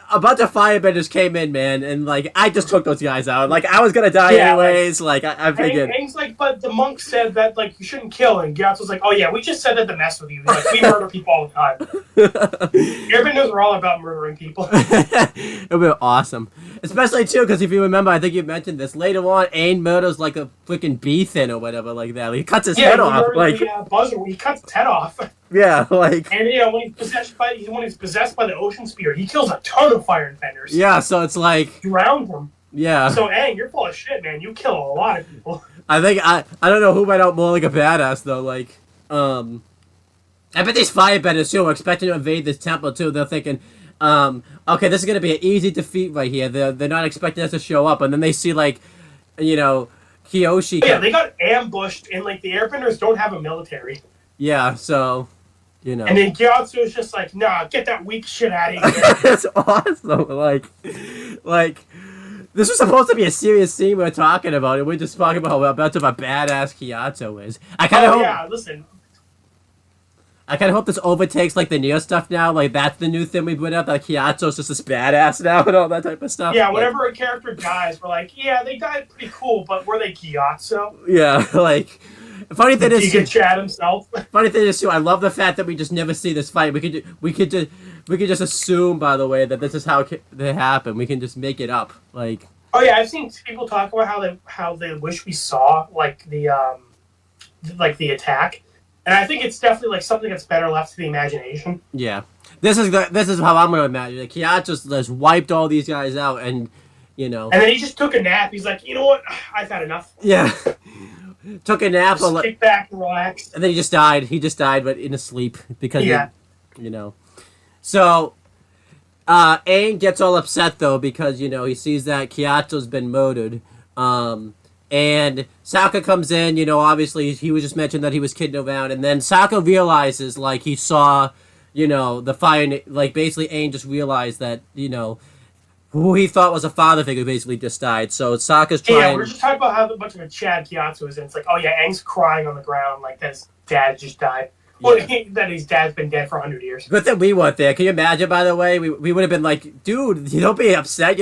A bunch of firebenders came in, man, and like I just took those guys out. Like I was gonna die anyways. Like I figured. Aang's like, but the monk said that like you shouldn't kill, and Gyatso's like, oh yeah, we just said that to mess with you. Like we murder people all the time. Airbenders are all about murdering people. It'll be awesome, especially too because if you remember, I think you mentioned this later on. Aang murders like a freaking bee thin or whatever like that. Like, he cuts his head off. Like buzzer, he cuts his head off. Yeah, like... And, when he's possessed by the ocean spirit, he kills a ton of firebenders. Yeah, so it's like... Drowned them. Yeah. So, Aang, you're full of shit, man. You kill a lot of people. I think... I don't know who went out more like a badass, though. Like, I bet these firebenders, too, are expecting to invade this temple, too. They're thinking, okay, this is going to be an easy defeat right here. They're not expecting us to show up. And then they see, like, Kyoshi... Yeah, they got ambushed, and, like, the Airbenders don't have a military. Yeah, so... And then Gyatso is just like, nah, get that weak shit out of here. That's awesome. Like, this was supposed to be a serious scene we're talking about, and we're just talking about how much of a badass Gyatso is. I kind of hope. Yeah, listen. I kind of hope this overtakes like the Nier stuff now. Like that's the new thing we put out. That Gyatso's just this badass now and all that type of stuff. Yeah, whenever a character dies, we're like, yeah, they died pretty cool, but were they Gyatso? Yeah, like. Funny thing is, he could chat himself. Funny thing is too, I love the fact that we just never see this fight. We could just assume, by the way, that this is how it happened. We can just make it up, like. Oh yeah, I've seen people talk about how they wish we saw like the attack, and I think it's definitely like something that's better left to the imagination. Yeah, this is how I'm gonna imagine it. Gyatso just wiped all these guys out, and And then he just took a nap. He's like, you know what? I've had enough. Yeah. Took a nap. Just kick back, relax. And then he just died. He just died, but in a sleep because So, Aang gets all upset though because he sees that Gyatso's been murdered. And Sokka comes in. Obviously he was just mentioned that he was kidding around, and then Sokka realizes like he saw, the fire. Like basically, Aang just realized that who he thought was a father figure basically just died. So Sokka's trying... Yeah, we're just talking about how much of a Chad Gyatso is, and it's like, oh yeah, Aang's crying on the ground like that his dad just died. Well, that his dad's been dead for 100 years. Good thing we weren't there. Can you imagine, by the way? We would have been like, dude, you don't be upset.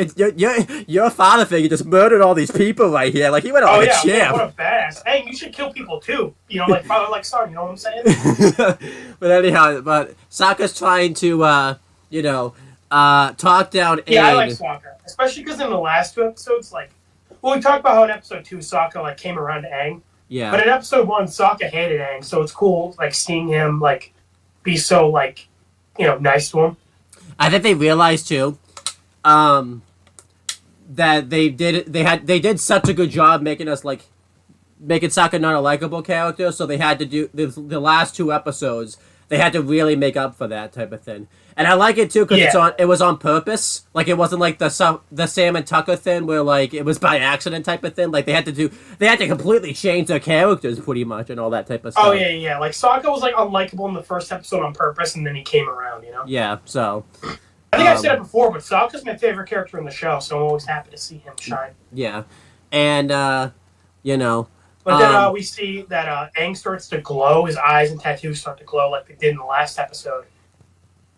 Your father figure just murdered all these people right here. Like, he went on a champ. Man, what a badass. Aang, you should kill people too. Like father, like son, you know what I'm saying? But anyhow, Sokka's trying to, talk down Aang. Yeah, I like Sokka. Especially because in the last two episodes, we talked about how in episode 2 Sokka, came around to Aang. Yeah. But in episode 1, Sokka hated Aang, so it's cool, seeing him, be so, nice to him. I think they realized, too, that they did such a good job making us like making Sokka not a likable character, so they had to do the last 2 episodes. They had to really make up for that type of thing, and I like it too because it was on purpose. Like it wasn't like the Sam and Tucker thing where like it was by accident type of thing. Like they had to completely change their characters pretty much and all that type of stuff. Oh yeah. Like Sokka was like unlikable in the first episode on purpose, and then he came around. You know. Yeah. So. I think I've said it before, but Sokka's my favorite character in the show, so I'm always happy to see him shine. Yeah, and you know. But then we see that Aang starts to glow. His eyes and tattoos start to glow like they did in the last episode.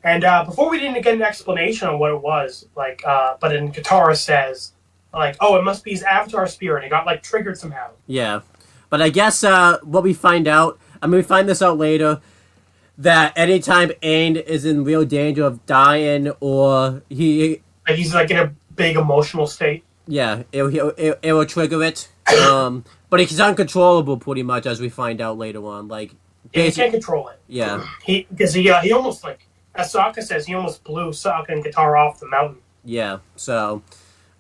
And before we didn't get an explanation on what it was, like, but then Katara says, like, oh, it must be his avatar spirit. It got, like, triggered somehow. Yeah. But I guess what we find out, we find this out later, that anytime Aang is in real danger of dying or he's, like, in a big emotional state. Yeah, it will trigger it. But he's uncontrollable pretty much, as we find out later on. Like, he can't control it. Yeah. Because he almost, like, as Sokka says, he almost blew Sokka and Katara off the mountain. Yeah, so...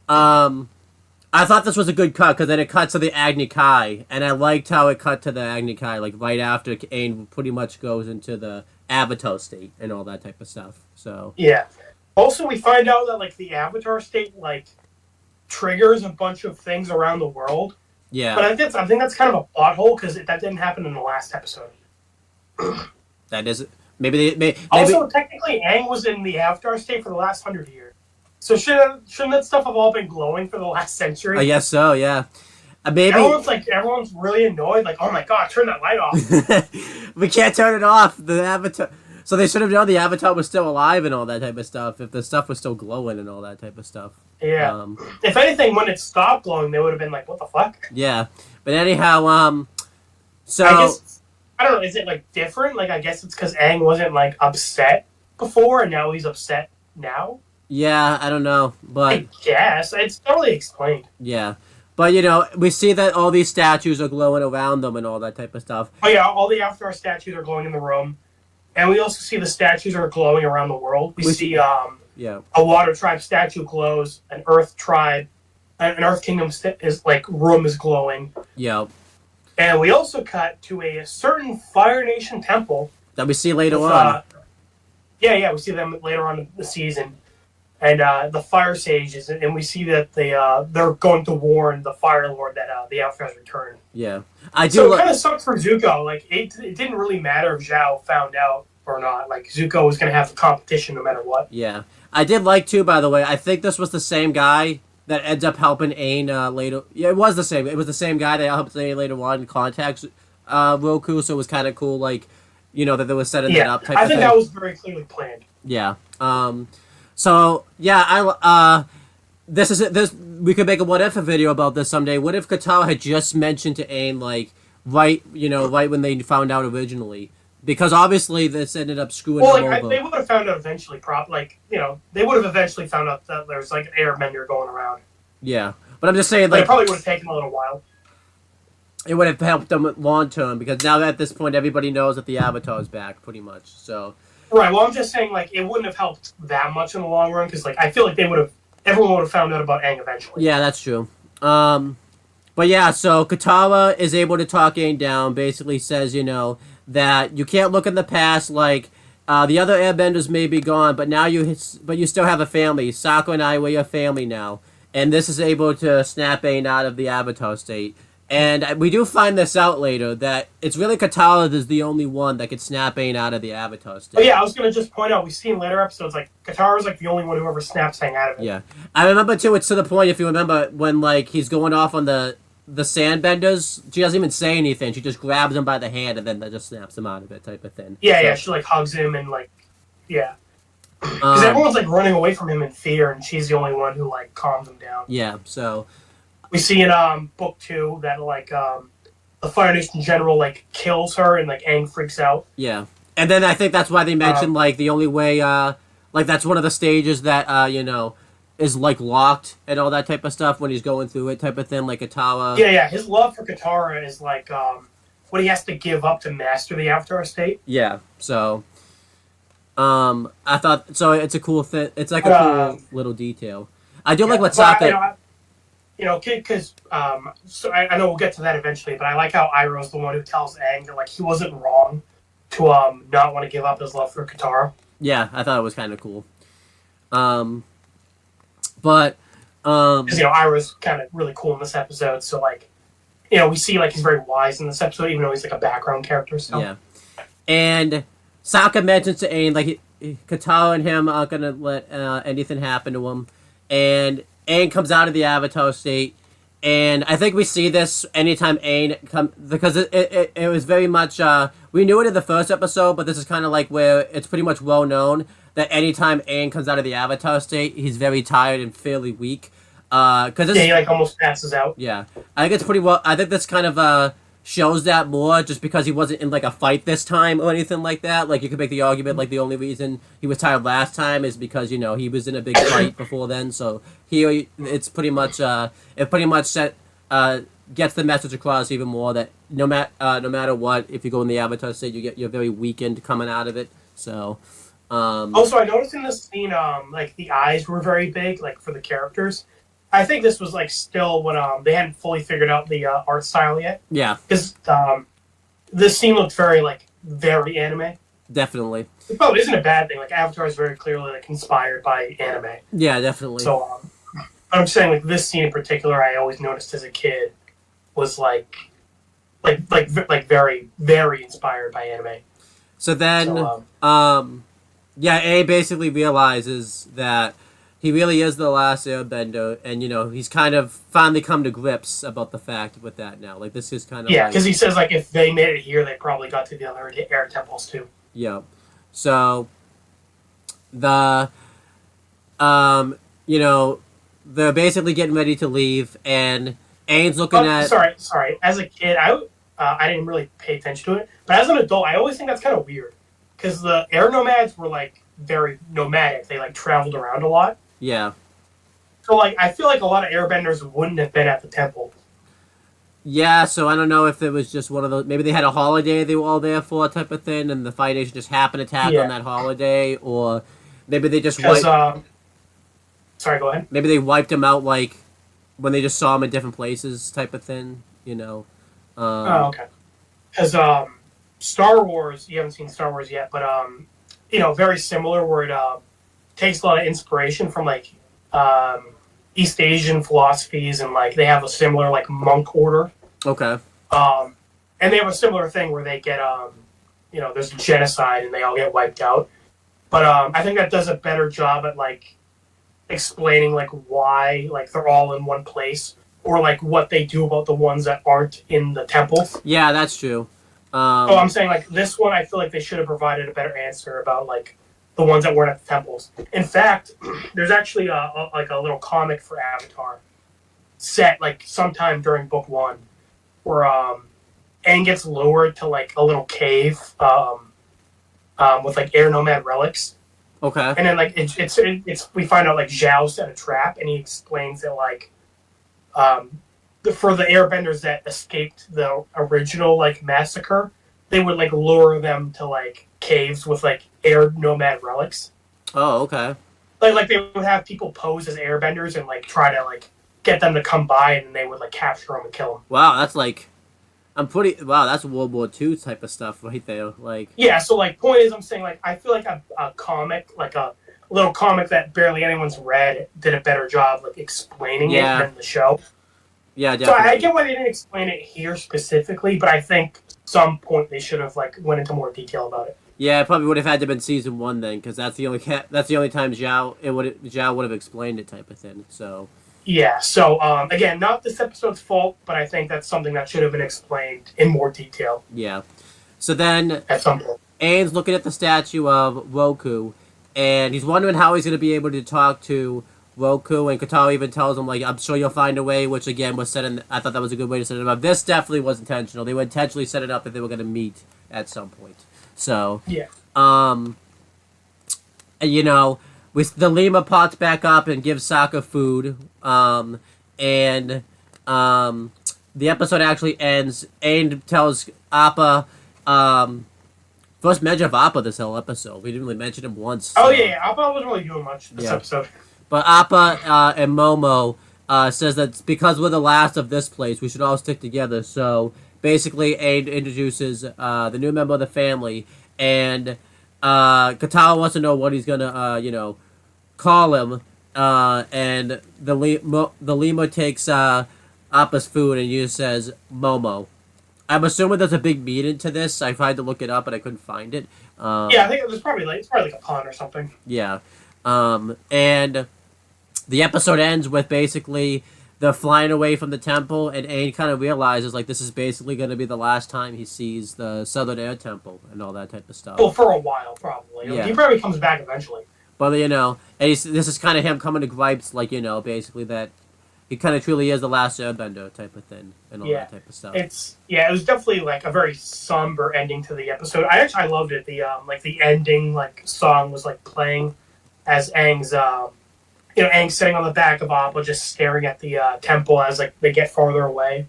I thought this was a good cut, because then it cut to the Agni Kai, and I liked how it cut to the Agni Kai, like, right after Aang pretty much goes into the Avatar state and all that type of stuff, so... Yeah. Also, we find out that, like, the Avatar state, like, triggers a bunch of things around the world. Yeah. But I think that's kind of a plot hole, because that didn't happen in the last episode. That is... Maybe Also, technically, Aang was in the Avatar state for the last 100 years. So shouldn't that stuff have all been glowing for the last century? I guess so, yeah. Maybe everyone's really annoyed, like, oh my god, turn that light off. We can't turn it off. The Avatar. So they should have known the Avatar was still alive and all that type of stuff. If the stuff was still glowing and all that type of stuff. Yeah. If anything, when it stopped glowing, they would have been like, what the fuck? Yeah. But anyhow, so I guess I don't know. Is it like different? Like I guess it's because Aang wasn't like upset before, and now he's upset now. Yeah, I don't know, but I guess it's totally explained. Yeah, but you know, we see that all these statues are glowing around them and all that type of stuff. Oh yeah, all the Avatar statues are glowing in the room, and we also see the statues are glowing around the world. We see a Water Tribe statue glows, an Earth Kingdom room is glowing. Yeah, and we also cut to a certain Fire Nation temple that we see later on. We see them later on in the season. And the Fire Sages, and we see that they're going to warn the Fire Lord that the Avatar's return. Yeah, So it kind of sucked for Zuko. Like it didn't really matter if Zhao found out or not. Like Zuko was going to have the competition no matter what. Yeah, I did like too. By the way, I think this was the same guy that ends up helping Aang later. Yeah, it was the same. It was the same guy that helped Aang later on contacts Roku. So it was kind of cool. Like, you know, that they were setting that up. I think that was very clearly planned. Yeah. So yeah, this we could make a what if video about this someday. What if Katara had just mentioned to Aang like right when they found out originally? Because obviously this ended up screwing them over. They would have found out eventually. They would have eventually found out that there's like an Airbender going around. Yeah, but I'm just saying, but it probably would have taken a little while. It would have helped them long term because now at this point everybody knows that the Avatar is back, pretty much. So. Right. Well, I'm just saying, like, it wouldn't have helped that much in the long run because, like, I feel like everyone would have found out about Aang eventually. Yeah, that's true. But yeah, so Katara is able to talk Aang down. Basically, says that you can't look in the past. Like the other Airbenders may be gone, but you still have a family. Sokka and I, we're your family now, and this is able to snap Aang out of the Avatar state. And we do find this out later, that it's really Katara is the only one that could snap Aang out of the Avatar state. Oh yeah, I was going to just point out, we see in later episodes, like, Katara's like the only one who ever snaps Aang out of it. Yeah. I remember too, it's to the point, if you remember, when like he's going off on the sandbenders, she doesn't even say anything, she just grabs him by the hand and then that just snaps him out of it type of thing. Yeah, she like hugs him and like, yeah. Because everyone's like running away from him in fear and she's the only one who like calms him down. Yeah, so... We see in book 2 that like the Fire Nation general like kills her and like Aang freaks out. Yeah, and then I think that's why they mentioned like the only way like that's one of the stages that is like locked and all that type of stuff when he's going through it type of thing, like Katara. Yeah. His love for Katara is like what he has to give up to master the Avatar state. Yeah. So I thought so. It's a cool thing. It's like a But, cool little detail. I do like what but, Sokka. because so I know we'll get to that eventually, but I like how Iroh's the one who tells Aang that like he wasn't wrong to not want to give up his love for Katara. Yeah, I thought it was kind of cool. But Because Iroh's kind of really cool in this episode, so like we see like he's very wise in this episode, even though he's like a background character. So. yeah, and Sokka mentions to Aang like Katara and him aren't gonna let anything happen to him, and Aang comes out of the Avatar state, and I think we see this anytime Aang come because it was very much we knew it in the first episode, but this is kind of like where it's pretty much well known that anytime Aang comes out of the Avatar state, he's very tired and fairly weak. Because he like almost passes out. Yeah, I think it's pretty well. I think this kind of shows that more, just because he wasn't in like a fight this time or anything like that. Like you could make the argument like the only reason he was tired last time is because he was in a big fight before then. So here it's pretty much gets the message across even more that no matter what, if you go in the Avatar state, you're very weakened coming out of it. So. Also, I noticed in this scene, like the eyes were very big, like for the characters. I think this was like still when they hadn't fully figured out the art style yet. Yeah. Because this scene looked very anime. Definitely. It probably isn't a bad thing. Like Avatar is very clearly like inspired by anime. Yeah, definitely. So I'm saying like this scene in particular, I always noticed as a kid was like very very inspired by anime. So then, yeah, A basically realizes that he really is the last Airbender, and he's kind of finally come to grips about the fact with that now. Like this is kind of because he says like if they made it here, they probably got to the other air temples too. Yeah, so the they're basically getting ready to leave, and Aang's looking at. Sorry. As a kid, I didn't really pay attention to it, but as an adult, I always think that's kind of weird because the air nomads were like very nomadic. They like traveled around a lot. Yeah. So, like, I feel like a lot of airbenders wouldn't have been at the temple. Yeah, so I don't know if it was just one of those... Maybe they had a holiday they were all there for type of thing, and the Fire Nation just happened to tag on that holiday, or maybe they just wiped... sorry, go ahead. Maybe they wiped them out, like, when they just saw them in different places type of thing, oh, okay. Because Star Wars... You haven't seen Star Wars yet, but, very similar, where it... takes a lot of inspiration from like East Asian philosophies, and like they have a similar like monk order. Okay. And they have a similar thing where they get there's genocide and they all get wiped out. But I think that does a better job at like explaining like why like they're all in one place, or like what they do about the ones that aren't in the temples. Yeah, that's true. So I'm saying like this one, I feel like they should have provided a better answer about like the ones that weren't at the temples. In fact, there's actually a little comic for Avatar set like sometime during book 1 where Aang gets lowered to like a little cave with like air nomad relics. Okay. And then like it's we find out like Zhao set a trap, and he explains that like for the airbenders that escaped the original like massacre, they would like lure them to like caves with like air nomad relics. Oh, okay. Like they would have people pose as airbenders and like try to like get them to come by, and they would like capture them and kill them. Wow, that's like that's World War II type of stuff right there. Like yeah, so like point is, I'm saying like I feel like a comic, like a little comic that barely anyone's read, did a better job like explaining it than the show. Yeah, definitely. So I get why they didn't explain it here specifically, but I think some point they should have like went into more detail about it. Yeah, it probably would have had to have been season 1 then, because that's the only time Zhao would have explained it type of thing. So yeah. So again, not this episode's fault, but I think that's something that should have been explained in more detail. Yeah. So then at some point, Aang's looking at the statue of Roku, and he's wondering how he's going to be able to talk to Roku, and Katara even tells him, like, I'm sure you'll find a way, which again was set in. I thought that was a good way to set it up. This definitely was intentional. They would intentionally set it up if they were going to meet at some point. So, yeah. the Lima pops back up and gives Sokka food, and the episode actually ends. Aang tells Appa, First mention of Appa this whole episode. We didn't really mention him once. Oh so. yeah, Appa wasn't really doing much this episode. But Appa and Momo says that because we're the last of this place, we should all stick together. So basically, Aang introduces the new member of the family, and Katara wants to know what he's gonna, call him. And the lemur takes Appa's food and just says Momo. I'm assuming there's a big meaning to this. I tried to look it up, but I couldn't find it. Yeah, I think it's probably like a pun or something. Yeah. And the episode ends with basically they're flying away from the temple, and Aang kind of realizes like this is basically going to be the last time he sees the Southern Air Temple and all that type of stuff. Well, for a while, probably. Yeah. He probably comes back eventually. But and this is kind of him coming to gripes, like basically that he kind of truly is the last Airbender type of thing and all that type of stuff. It was definitely like a very somber ending to the episode. I loved it. The the ending song was playing as Aang's Aang sitting on the back of Appa just staring at the temple as they get farther away,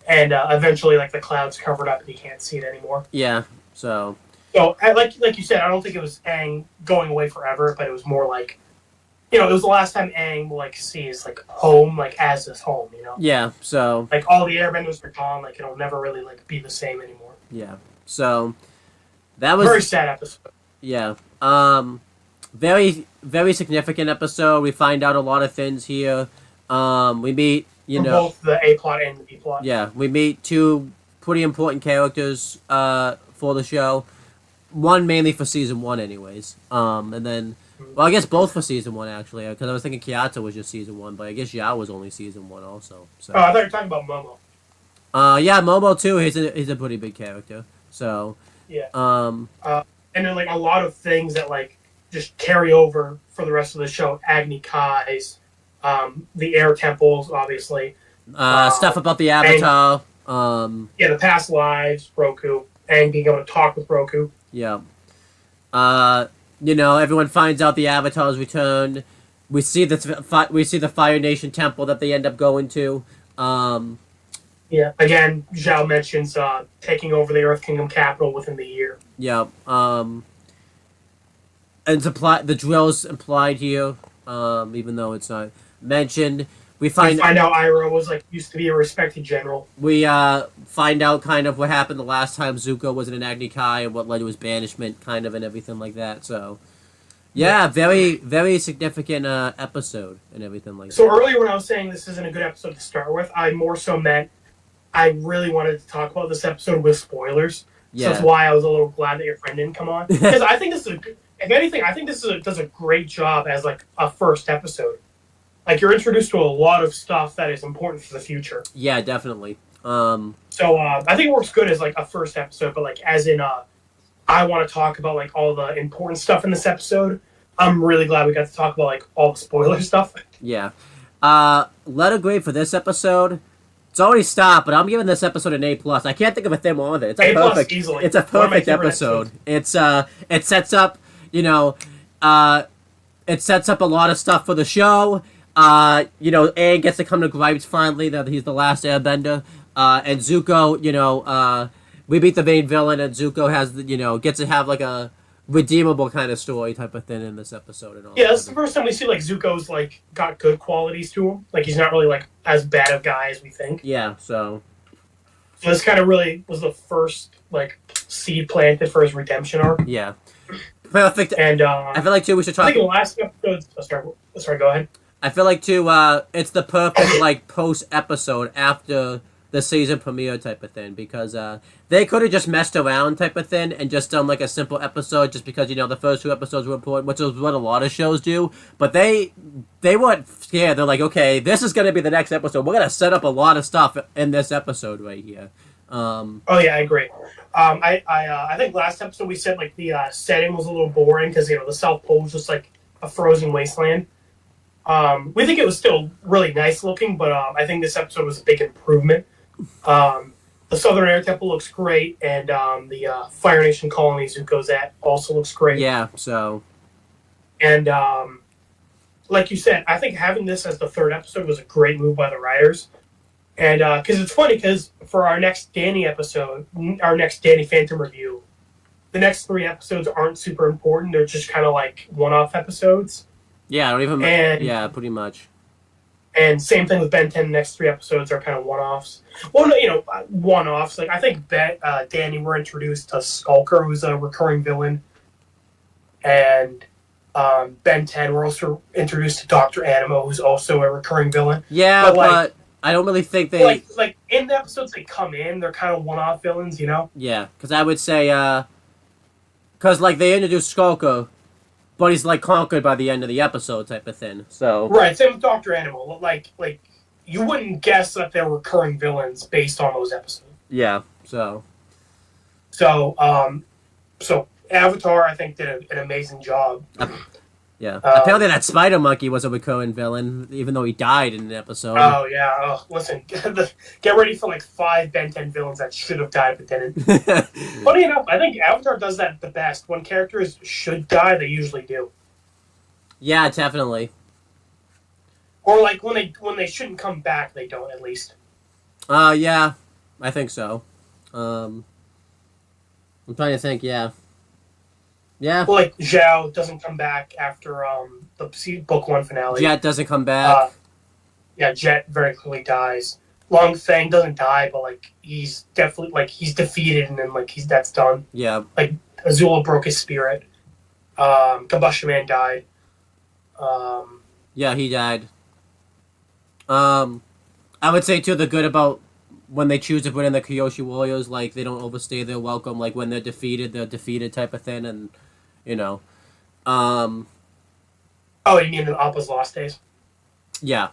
and eventually the clouds covered up and he can't see it anymore. Yeah. So like you said, I don't think it was Aang going away forever, but it was more it was the last time Aang will see his home as his home. Yeah. So all the Airbenders are gone. It'll never really be the same anymore. Yeah. So that was very sad episode. Yeah. Very, very significant episode. We find out a lot of things here. We meet, both the A plot and the B plot. Yeah, we meet two pretty important characters for the show. One mainly for season 1, anyways. And then, well, I guess both for season 1 actually, because I was thinking Kyoto was just season 1, but I guess Yao was only season 1 also. So. Oh, I thought you were talking about Momo. Yeah, Momo too. He's a pretty big character. So. Yeah. And then a lot of things that just carry over for the rest of the show. Agni Kai's, the air temples, obviously. Stuff about the Avatar. The past lives, Roku, and being able to talk with Roku. Yeah. Everyone finds out the Avatar's returned. We see the Fire Nation temple that they end up going to. Yeah. Again, Zhao mentions taking over the Earth Kingdom capital within the year. Yeah. And the drill's implied here, even though it's not mentioned. We find out Iroh was used to be a respected general. We find out kind of what happened the last time Zuko was in an Agni Kai and what led to his banishment, kind of, and everything like that. So, yeah, very, very significant episode and everything like that. So earlier when I was saying this isn't a good episode to start with, I more so meant I really wanted to talk about this episode with spoilers. Yeah. So that's why I was a little glad that your friend didn't come on. Because I think this is if anything, I think this does a great job as a first episode. You're introduced to a lot of stuff that is important for the future. Yeah, definitely. So I think it works good as a first episode, but as in I want to talk about all the important stuff in this episode. I'm really glad we got to talk about all the spoiler stuff. Yeah. Letter grade for this episode. It's already stopped, but I'm giving this episode an A+. I can't think of a thing wrong with it. It's perfect. Easily. It's a perfect episode. It's it sets up, it sets up a lot of stuff for the show. Aang gets to come to gripes finally that he's the last Airbender. And Zuko, we beat the main villain, and Zuko has gets to have a redeemable kind of story type of thing in this episode and all. Yeah, that's the first time we see Zuko's got good qualities to him. He's not really as bad of a guy as we think. Yeah, so this kind of really was the first seed planted for his redemption arc. Yeah. Perfect. And I feel too we should try. I think in the last episode. Sorry, go ahead. I feel too it's the perfect post episode after the season premiere type of thing, because they could have just messed around type of thing and just done a simple episode just because the first 2 episodes were important, which is what a lot of shows do. But they weren't scared. They're okay, this is going to be the next episode. We're going to set up a lot of stuff in this episode right here. Oh yeah, I agree. I think last episode we said the setting was a little boring because the South Pole was just a frozen wasteland. We think it was still really nice looking, but I think this episode was a big improvement. The Southern Air Temple looks great, and the Fire Nation colony Zuko's at also looks great. Yeah, so. And like you said, I think having this as the 3rd episode was a great move by the writers. And because it's funny, because for our next Danny episode, our next Danny Phantom review, the next 3 episodes aren't super important. They're just kind of like one-off episodes. Yeah, I don't even. And, yeah, pretty much. And same thing with Ben 10. The next 3 episodes are kind of one-offs. Well, no, one-offs. Like, I think Danny, we're introduced to Skulker, who's a recurring villain. And Ben 10, we're also introduced to Dr. Animo, who's also a recurring villain. Yeah, but I don't really think they... Like, in the episodes they come in, they're kind of one-off villains, you know? Yeah, because I would say, because, like, they introduced Skulker, but he's, like, conquered by the end of the episode type of thing, so... Right, same with Dr. Animal. Like, you wouldn't guess that they're recurring villains based on those episodes. Yeah, so... So Avatar, I think, did an amazing job. Yeah. Apparently that spider monkey was a recurring villain, even though he died in an episode. Oh, yeah. Oh, listen, get ready for, like, 5 Ben 10 villains that should have died but didn't. Funny enough, I think Avatar does that the best. When characters should die, they usually do. Yeah, definitely. Or, like, when they shouldn't come back, they don't, at least. Yeah. I think so. I'm trying to think, yeah. Yeah. Well, like, Zhao doesn't come back after the book 1 finale. Jet doesn't come back. Yeah, Jet very clearly dies. Long Feng doesn't die, but, like, he's definitely, like, he's defeated and then, like, that's done. Yeah. Like, Azula broke his spirit. Combustion Man died. Yeah, he died. I would say, too, the good about when they choose to put in the Kyoshi Warriors, like, they don't overstay their welcome. Like, when they're defeated type of thing, and, you know. Oh, you mean the Appa's Lost Days? Yeah.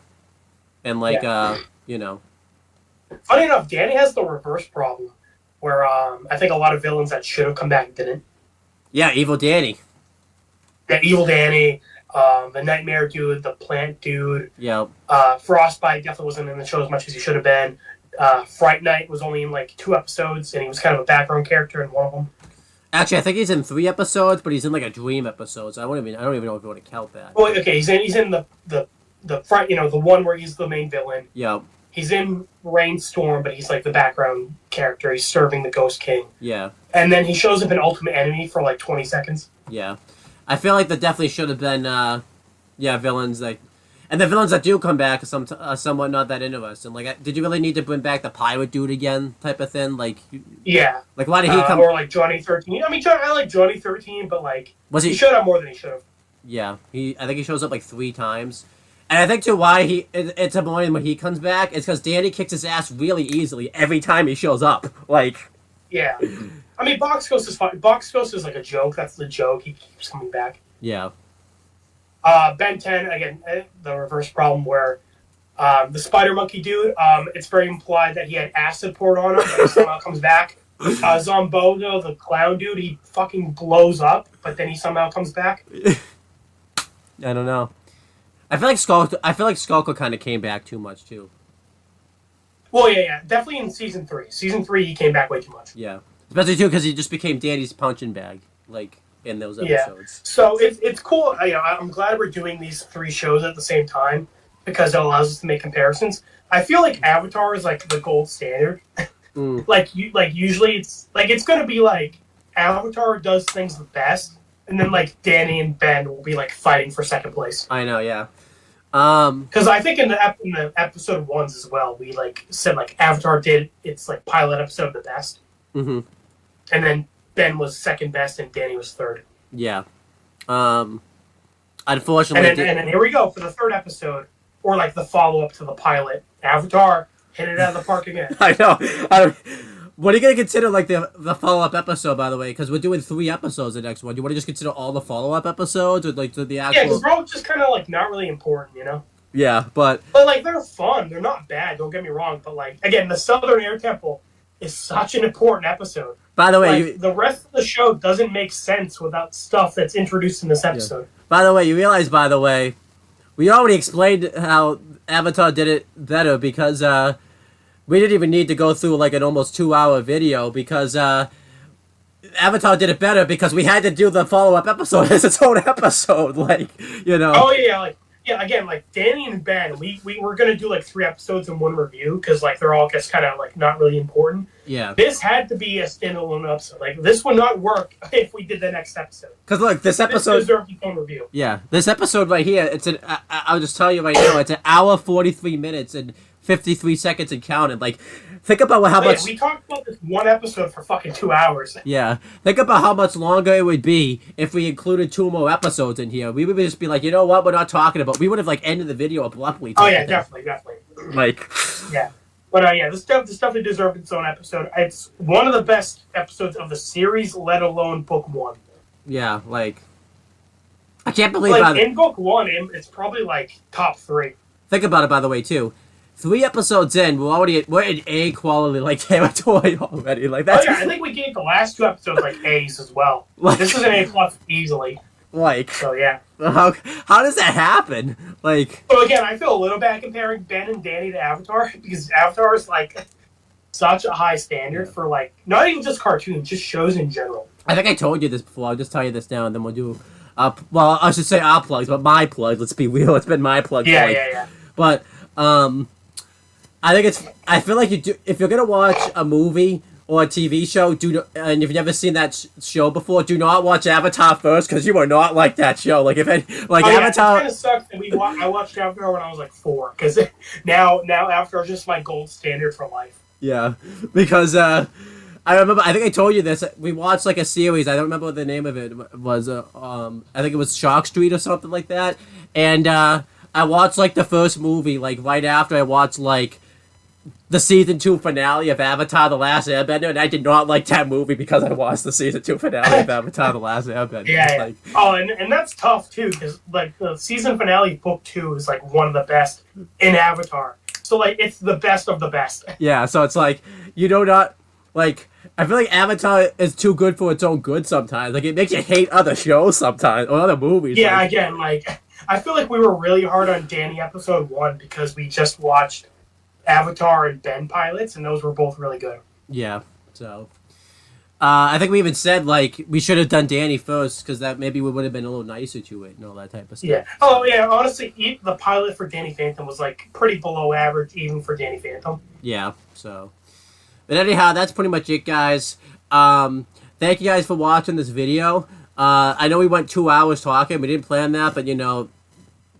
And, like, you know. Funny enough, Danny has the reverse problem, where I think a lot of villains that should have come back didn't. Yeah, Evil Danny. Yeah, Evil Danny, the Nightmare dude, the Plant dude. Yeah. Frostbite definitely wasn't in the show as much as he should have been. Fright Night was only in, like, 2 episodes, and he was kind of a background character in one of them. Actually, I think he's in 3 episodes, but he's in, like, a dream episode, so I don't even know if you want to count that. Well, okay, he's in the front, the one where he's the main villain. Yeah. He's in Rainstorm, but he's, like, the background character. He's serving the Ghost King. Yeah. And then he shows up in Ultimate Enemy for, like, 20 seconds. Yeah. I feel like there definitely should have been, villains that... And the villains that do come back are somewhat not that interesting. Like, did you really need to bring back the pirate dude again, type of thing? Like, yeah. Like, why did he come? Or like Johnny 13. I mean, I like Johnny 13, but like, he should have more than he should have. Yeah, I think he shows up like 3 times, and I think too why it's annoying when he comes back is because Danny kicks his ass really easily every time he shows up. Like, yeah. I mean, Box Ghost is fine. Box Ghost is like a joke. That's the joke. He keeps coming back. Yeah. Ben 10, again, the reverse problem where the spider monkey dude, it's very implied that he had acid poured on him, but he somehow comes back. Zombozo, the clown dude, he fucking blows up, but then he somehow comes back. I don't know. I feel like Skulker kind of came back too much too. Well, yeah, definitely in season 3. Season 3, he came back way too much. Yeah, especially too because he just became Danny's punching bag, like in those episodes. Yeah. So it's cool. I'm glad we're doing these 3 shows at the same time because it allows us to make comparisons. I feel like Avatar is like the gold standard. Like usually it's gonna be like Avatar does things the best, and then like Danny and Ben will be like fighting for second place. I know, yeah. Because I think in the episode 1s as well, we like said like Avatar did its like pilot episode the best, and then Ben was second best and Danny was third. Yeah. Unfortunately, and then here we go for the 3rd episode, or like the follow up to the pilot. Avatar hit it out of the park again. I know. What are you gonna consider like the follow up episode? By the way, because we're doing 3 episodes the next one. Do you want to just consider all the follow up episodes, or like the actual? Yeah, because they're all just kind of like not really important, you know. Yeah, but like they're fun. They're not bad. Don't get me wrong. But like again, the Southern Air Temple is such an important episode. By the way, like, the rest of the show doesn't make sense without stuff that's introduced in this episode. Yeah. By the way, you realize, we already explained how Avatar did it better because we didn't even need to go through like an almost 2-hour video because Avatar did it better because we had to do the follow-up episode as its own episode, like, you know. Oh yeah, like yeah, again, like Danny and Ben, we were gonna do like 3 episodes in one review because like they're all just kind of like not really important. Yeah. This had to be a standalone episode. Like this would not work if we did the next episode. Because look, this episode deserved its own review. Yeah, this episode right here, it's an. I'll just tell you right now, it's an hour 43 minutes and 53 seconds and counting. Like, think about how much. We talked about this one episode for fucking 2 hours. Yeah, think about how much longer it would be if we included 2 more episodes in here. We would just be like, you know what, we're not talking about. We would have like ended the video abruptly. Oh yeah, definitely. Like, yeah, but yeah, this definitely deserved its own episode. It's one of the best episodes of the series, let alone book 1. Yeah, like, I can't believe like in book 1, it's probably like top 3. Think about it, by the way, too. 3 episodes in, we're in A quality like territory already. Like that's. Oh yeah, I think we gave the last 2 episodes like A's as well. Like, this is an A+ easily. Like. So yeah. How does that happen? Like. So again, I feel a little bad comparing Ben and Danny to Avatar because Avatar is like such a high standard for like not even just cartoons, just shows in general. I think I told you this before. I'll just tell you this now, and then we'll do. Well, I should say our plugs, but my plugs. Let's be real. It's been my plug. Yeah. But I think it's. I feel like if you're gonna watch a movie or a TV show, and if you've never seen that show before, do not watch Avatar first because you are not like that show. Like Avatar. Yeah, it kind of sucks that I watched Avatar when I was like 4 because now Avatar is just my gold standard for life. Yeah, because I remember. I think I told you this. We watched like a series. I don't remember what the name of it was. I think it was Shark Street or something like that. And I watched like the first movie like right after I watched like the season 2 finale of Avatar: The Last Airbender, and I did not like that movie because I watched the season 2 finale of Avatar: The Last Airbender. Yeah. Like, oh, and that's tough too because like the season finale of book 2 is like one of the best in Avatar. So like it's the best of the best. Yeah, so it's like you know not like. I feel like Avatar is too good for its own good sometimes. Like, it makes you hate other shows sometimes, or other movies. Yeah, like, again, like, I feel like we were really hard on Danny episode 1 because we just watched Avatar and Ben pilots, and those were both really good. Yeah, so. I think we even said, like, we should have done Danny first, because that maybe we would have been a little nicer to it and all that type of stuff. Yeah. Oh, yeah, honestly, the pilot for Danny Phantom was, like, pretty below average, even for Danny Phantom. Yeah, so. But anyhow, that's pretty much it, guys. Thank you guys for watching this video. I know we went 2 hours talking. We didn't plan that, but, you know,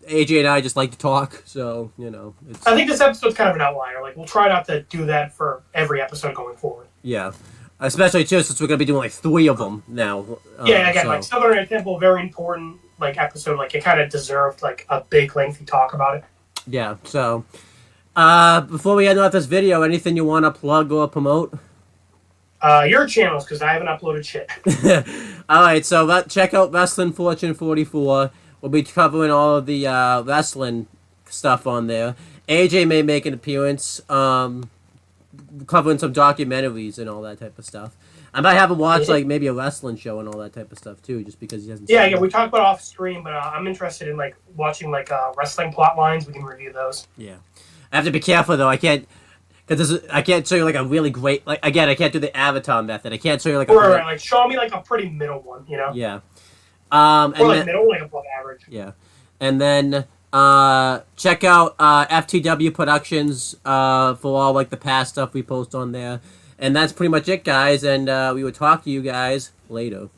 AJ and I just like to talk, so, you know. I think this episode's kind of an outlier. Like, we'll try not to do that for every episode going forward. Yeah. Especially, too, since we're going to be doing, like, 3 of them now. Yeah, again, like, Southern Night Temple, very important, like, episode. Like, it kind of deserved, like, a big, lengthy talk about it. Yeah, so... before we end off this video, anything you want to plug or promote? Your channels, because I haven't uploaded shit. Alright, so check out Wrestling Fortune 44. We'll be covering all of the wrestling stuff on there. AJ may make an appearance, covering some documentaries and all that type of stuff. I might have him watch, like, maybe a wrestling show and all that type of stuff, too, just because he hasn't seen Yeah, we talked about off stream, but I'm interested in, like, watching, like, wrestling plot lines. We can review those. Yeah. I have to be careful though. I can't show you like a really great I can't do the Avatar method. I can't show you like right. Like show me like a pretty middle one, you know? Yeah. Or like middle, like above average. Yeah. And then check out FTW Productions for all like the past stuff we post on there. And that's pretty much it, guys. And we will talk to you guys later.